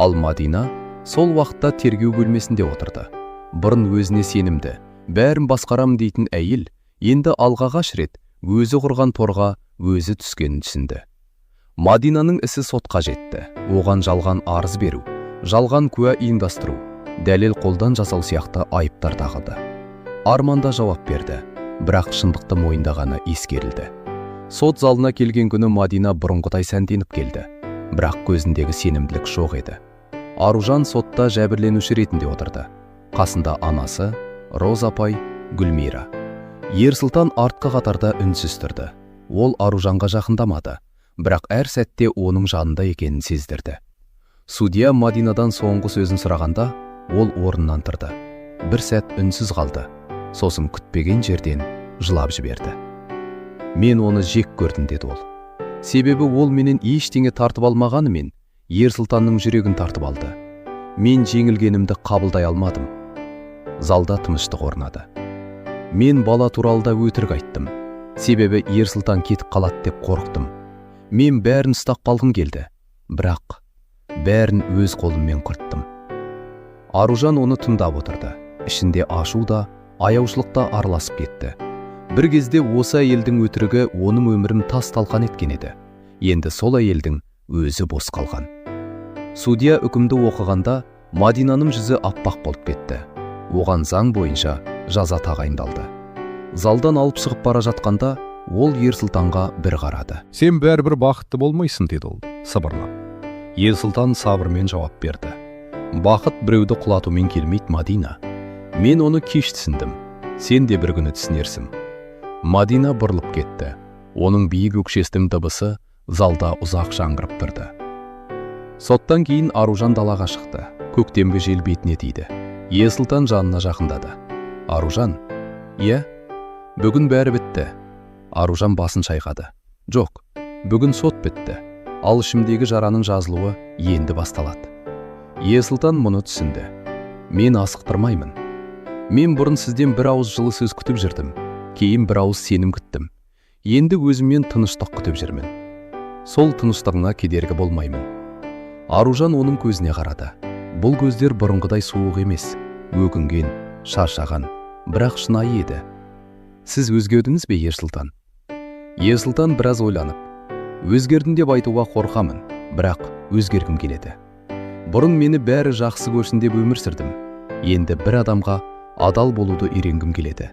Speaker 1: Ал Мадина сол уақытта тергеу бөлмесінде отырды. Бұрын өзіне сенімді, бәрін басқарам дейтін әйел, енді алғаш рет өзі құрған торға өзі түскенін түсінді. Мадинаның ісі сотқа жетті. Оған жалған арыз беру, жалған куә ұйымдастыру, дәлел қолдан жасау сияқты айыптар тағылды. Арман да жауап берді, бірақ шындықты мойындағаны ескерілді. Сот залына келген күні Мадина бұрынғыдай сәнденіп келді, бірақ көзіндегі сенімділік жоқ еді. Аружан сотта жәбірленуші ретінде отырды. Қасында анасы, Роза апай, Гүлмира. Ерсұлтан артқы қатарда үнсіз тұрды. Ол Аружанға жақындамады, бірақ әр сәтте оның жанында екенін сездірді. Судья Мадинадан соңғы сөзін сұрағанда, ол орнынан тұрды. Бір сәт үнсіз қалды. Сосын күтпеген жерден жылап жіберді. Мен оны жек көрдім деді ол. Себебі ол менен ештеңе тартып алмағанымен, Ерсұлтанның жүрегін тартып алды. Мен жеңілгенімді қабылдай алмадым. Залда тыныштық орнады. Мен бала туралы да өтірік айттым. Себебі Ерсұлтан кетіп қалады деп қорықтым. Мен бәрін ұстап қалғым келді, бірақ бәрін өз қолыммен құрттым. Аружан оны тыңдап отырды. Ішінде ашу да, аяушылық та араласып кетті. Бір кезде осы әйелдің өтірігі оның өмірін тас-талқан еткен еді. Енді сол әйелдің өзі бос қалған. Судья үкімді оқығанда Мадинаның жүзі аппақ болып кетті. Оған заң бойынша жаза тағайындалды. Залдан алып шығып бара жатқанда, ол Ерсұлтанға бір қарады.
Speaker 2: Сен бәрібір бақытты болмайсың, деді ол, сабырлап.
Speaker 1: Ерсұлтан сабырмен жауап берді. Бақыт біреуді құлатумен келмейді, Мадина. Мен оны кеш түсіндім. Сен де бір күні түсінерсің. Мадина бұрылып кетті. Оның биік өкшестің дыбысы залда ұзақ жаңғырып тұрды. Соттан кейін Аружан далаға шықты. Көктемгі жел бетіне тиді. Ерсұлтан жанына жақындады. Аружан, иә, бүгін бәрі бітті. Аружан басын шайқады. Жоқ, бүгін сот бітті. Ал ішімдегі жараның жазылуы енді басталады. Ерсұлтан мұны түсінді. Мен асықтырмаймын. Мен бұрын сізден бір ауыз жылы сөз күтіп жүрдім. Кейін бір ауыз сенім күттім. Енді өзіммен тыныштық күтіп жүрмін. Сол тыныштығыңа кедергі болмаймын. Аружан оның көзіне қарады. Бұл көздер бұрынғыдай суық емес, өкінген, шаршаған, бірақ шынайы еді. Сіз өзгердіңіз бе, Ерсұлтан? Ерсұлтан біраз ойланып, өзгердім деп айтуға қорқамын, бірақ өзгергім келеді. Бұрын мені бәрі жақсы көрсін деп өмір сүрдім. Енді бір адамға адал болуды үйренгім келеді.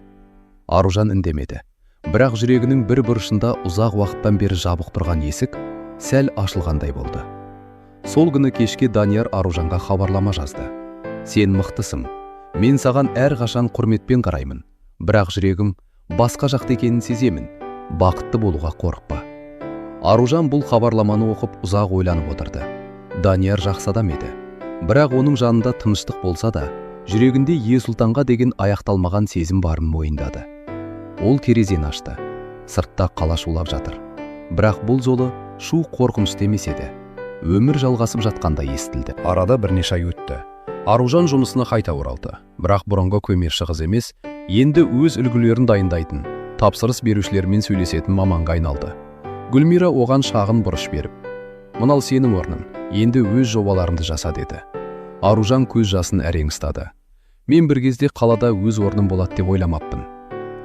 Speaker 1: Аружан үндемеді, бірақ жүрегінің бір бұрышында ұзақ уақыттан бері жабық тұрған есік сәл ашылғандай болды. Сол күні кешке Данияр Аружанға хабарлама жазды. Сен мықтысың. Мен саған әрқашан құрметпен қараймын. Бірақ жүрегім басқа жақта екенін сеземін. Бақытты болуға қорықпа. Аружан бұл хабарламаны оқып ұзақ ойланып отырды. Данияр жақсы адам еді. Бірақ оның жанында тыныштық болса да, жүрегінде Ерсұлтанға деген аяқталмаған сезім барын мойындады. Ол терезені ашты. Сыртта қала шулап жатыр. Бірақ бұл жолы шу қорқынышты емес еді. Өмір жалғасып жатқанда естілді.
Speaker 2: Арада бірнеше ай өтті.
Speaker 1: Аружан жұмысына қайта оралды. Бірақ бұрынғы көмерші қыз емес, енді өз үлгілерін дайындайтын, тапсырыс берушілермен сөйлесетін маманға айналды. Гүлмира оған шағын бұрыш беріп, «Мынау сенің орның, енді өз жобаларыңды жаса» деді. Аружан көз жасын әрең ұстады. «Мен бір кезде қалада өз орным болады деп ойламаппын.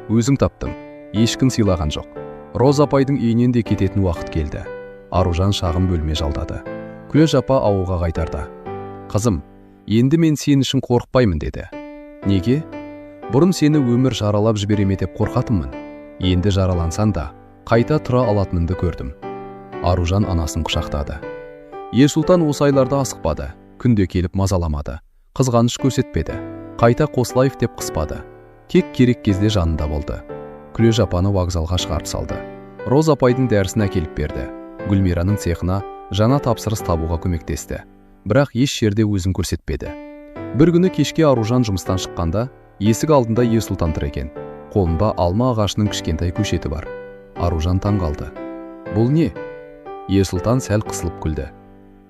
Speaker 1: Өзің таптың, ешкім сыйлаған жоқ. Роза апайдың үйінен де кететін уақыт келді». Аружан шағын бөлме жалдады. Күләш апа ауылға қайтарды. «Қызым, енді мен сен үшін қорықпаймын» деді. «Неге? Бұрын сені өмір жаралап жібереме деп қорқатынмын. Енді жаралансан да, қайта тұра алатынымды көрдім». Аружан анасын құшақтады. Ерсұлтан осы айларда асықпады, күнде келіп мазаламады, қызғаныш көрсетпеді, қайта қосылайық деп қыспады. Тек керек кезде жанында болды. Күләш апаны вокзалға шығарып салды. Роза апайдың дәрісін әкеліп берді. Гүлмираның цехына жаңа тапсырыс табуға көмектесті. Бірақ еш жерде өзін көрсетпеді. Бір күні кешке Аружан жұмыстан шыққанда, есік алдында Ерсұлтан тұр екен. қолында алма ағашының кішкентай көшеті бар. Аружан таң қалды. Бұл не? Ерсұлтан сәл қысылып күлді.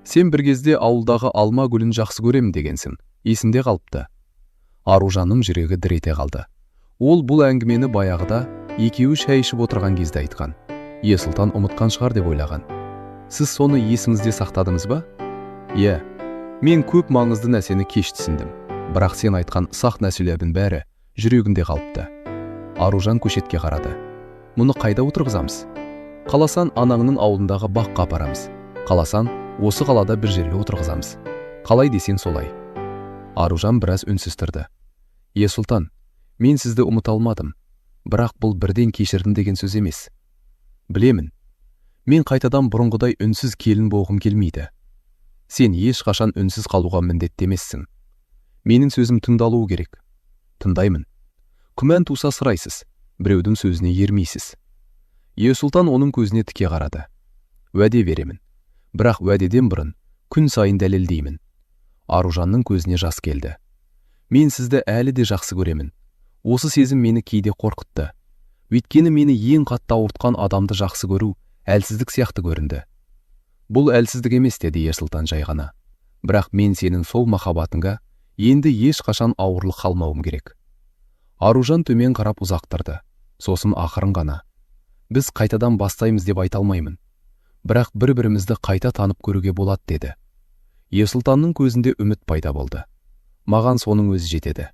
Speaker 1: Сен бір кезде ауылдағы алма гүлін жақсы көремін дегенсің. Есінде қалыпты. Аружанның жүрегі дір ете қалды. Ол бұл әңгімені баяғыда екеуі шай ішіп отырған кезде айтқан. Ерсұлтан ұмытқан шығар деп ойлаған. Сіз соны есіңізде сақтадыңыз ба? Иә, мен көп маңызды нәрсені кеш түсіндім. Бірақ сен айтқан сақ нәрселердің бәрі жүрегімде қалыпты. Аружан көшетке қарады. Мұны қайда отырғызамыз? Қаласан анаңның ауылындағы баққа апарамыз. Қаласан осы қалада бір жерге отырғызамыз. Қалай десең солай. Аружан біраз үнсіз тұрды. Ерсұлтан, мен сізді ұмыта алмадым. Бірақ бұл бірден кешірдім деген сөз емес. Білемін. Мен қайтадан бұрынғыдай үнсіз келін болғым келмейді. Сен ешқашан үнсіз қалуға міндетті емессің. Менің сөзім тыңдалуы керек. Тыңдаймын. Күмән туса сұрайсыз. Біреудің сөзіне ермейсіз. Ерсұлтан оның көзіне тіке қарады. Уәде беремін. Бірақ уәдеден бұрын күн сайын дәлелдеймін. Аружанның көзіне жас келді. Мен сізді әлі де жақсы көремін. Осы сезім мені кейде қорқытты. Өйткені мені ең қатты ауыртқан адамды жақсы көру әлсіздік сияқты көрінді. Бұл әлсіздік емес деді Ерсұлтан жай ғана. Бірақ мен сенің сол махаббатыңа енді ешқашан ауырлық қалмауым керек. Аружан төмен қарап ұзақ тұрды. Сосын ақырын ғана. Біз қайтадан бастаймыз деп айта алмаймын. Бірақ бір-бірімізді қайта танып көруге болады деді. Ерсұлтанның көзінде үміт пайда болды. Маған соның өзі жетеді.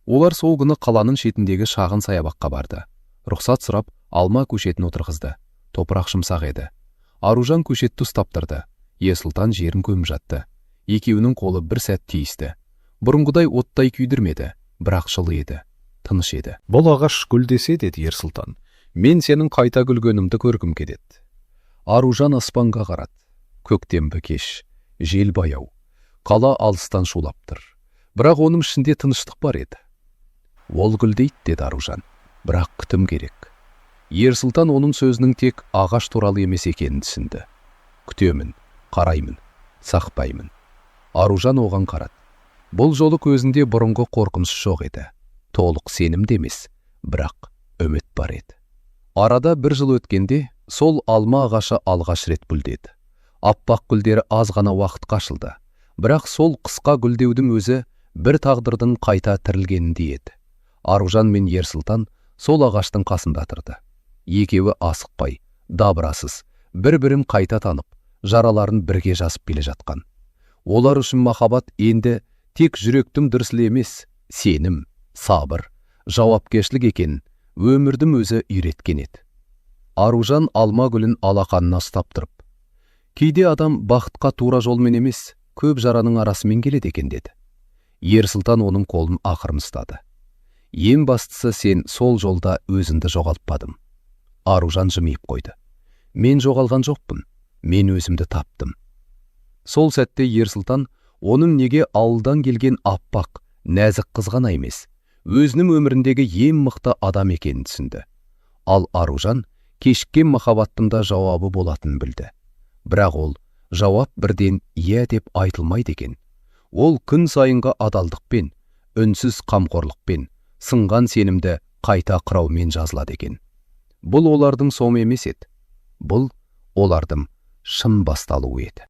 Speaker 1: Олар сол күні қаланың шетіндегі шағын саябаққа барды. Рұқсат сұрап, алма көшетін отырғызды. Топырақ шымсақ еді. Аружан көшетті ұстап тұрды. Ерсұлтан жерін көміп жатты. Екеуінің қолы бір сәт тиісті. Бұрынғыдай оттай күйдірмеді, бірақ жылы еді. Тыныш еді.
Speaker 2: Бұл ағаш гүл десе деді Ерсұлтан. Мен сенің қайта гүлгенімді көргім келеді.
Speaker 1: Аружан аспанға қарады. Көктембі кеш, жел баяу. Қала алыстан шулап тұр. Бірақ оның ішінде тыныштық бар еді. Ол гүлдейді деді Аружан. Бірақ күтім керек. Ерсұлтан оның сөзінің тек ағаш туралы емес екенін түсінді. Күтемін, қараймын, сақпаймын. Аружан оған қарады. Бұл жолы көзінде бұрынғы қорқыныш жоқ еді. Толық сенім емес, бірақ үміт бар еді. Арада бір жыл өткенде, сол алма ағашы алғаш рет гүлдеді. Аппақ гүлдері аз ғана уақыт қашылды. Бірақ сол қысқа гүлдеудің өзі бір тағдырдың қайта тірілгеніндей еді. Аружан мен Ерсұлтан сол ағаштың қасында тұрды. Екеуі асықпай, дабырасыз, бір-бірін қайта танып, жараларын бірге жазып келе жатқан. Олар үшін махаббат енді тек жүректің дүрсілі емес, сенім, сабыр, жауапкершілік екенін өмірдің өзі үйреткен еді. Аружан алма гүлін алақанына ұстап тұрып, кейде адам бақытқа тура жолмен емес, көп жараның арасымен келеді екен деді. Ерсұлтан оның қолын ақырын ұстады. Ең бастысы сен сол жолда өзіңді жоғалтпадың. Аружан жымиып қойды. Мен жоғалған жоқпын, мен өзімді таптым. Сол сәтте Ерсұлтан оның неге ауылдан келген аппақ, нәзік қыз ғана емес, өзінің өміріндегі ең мықты адам екенін түсінді. Ал Аружан кешіккен махаббаттың да жауабы болатынын білді. Бірақ ол жауап бірден иә деп айтылмайды екен. Ол күн сайынғы адалдықпен, үнсіз қамқорлықпен, сынған сенімді қайта құраумен жазылады екен. Бұл олардың соңы емес еді. Бұл олардың шын басталуы еді.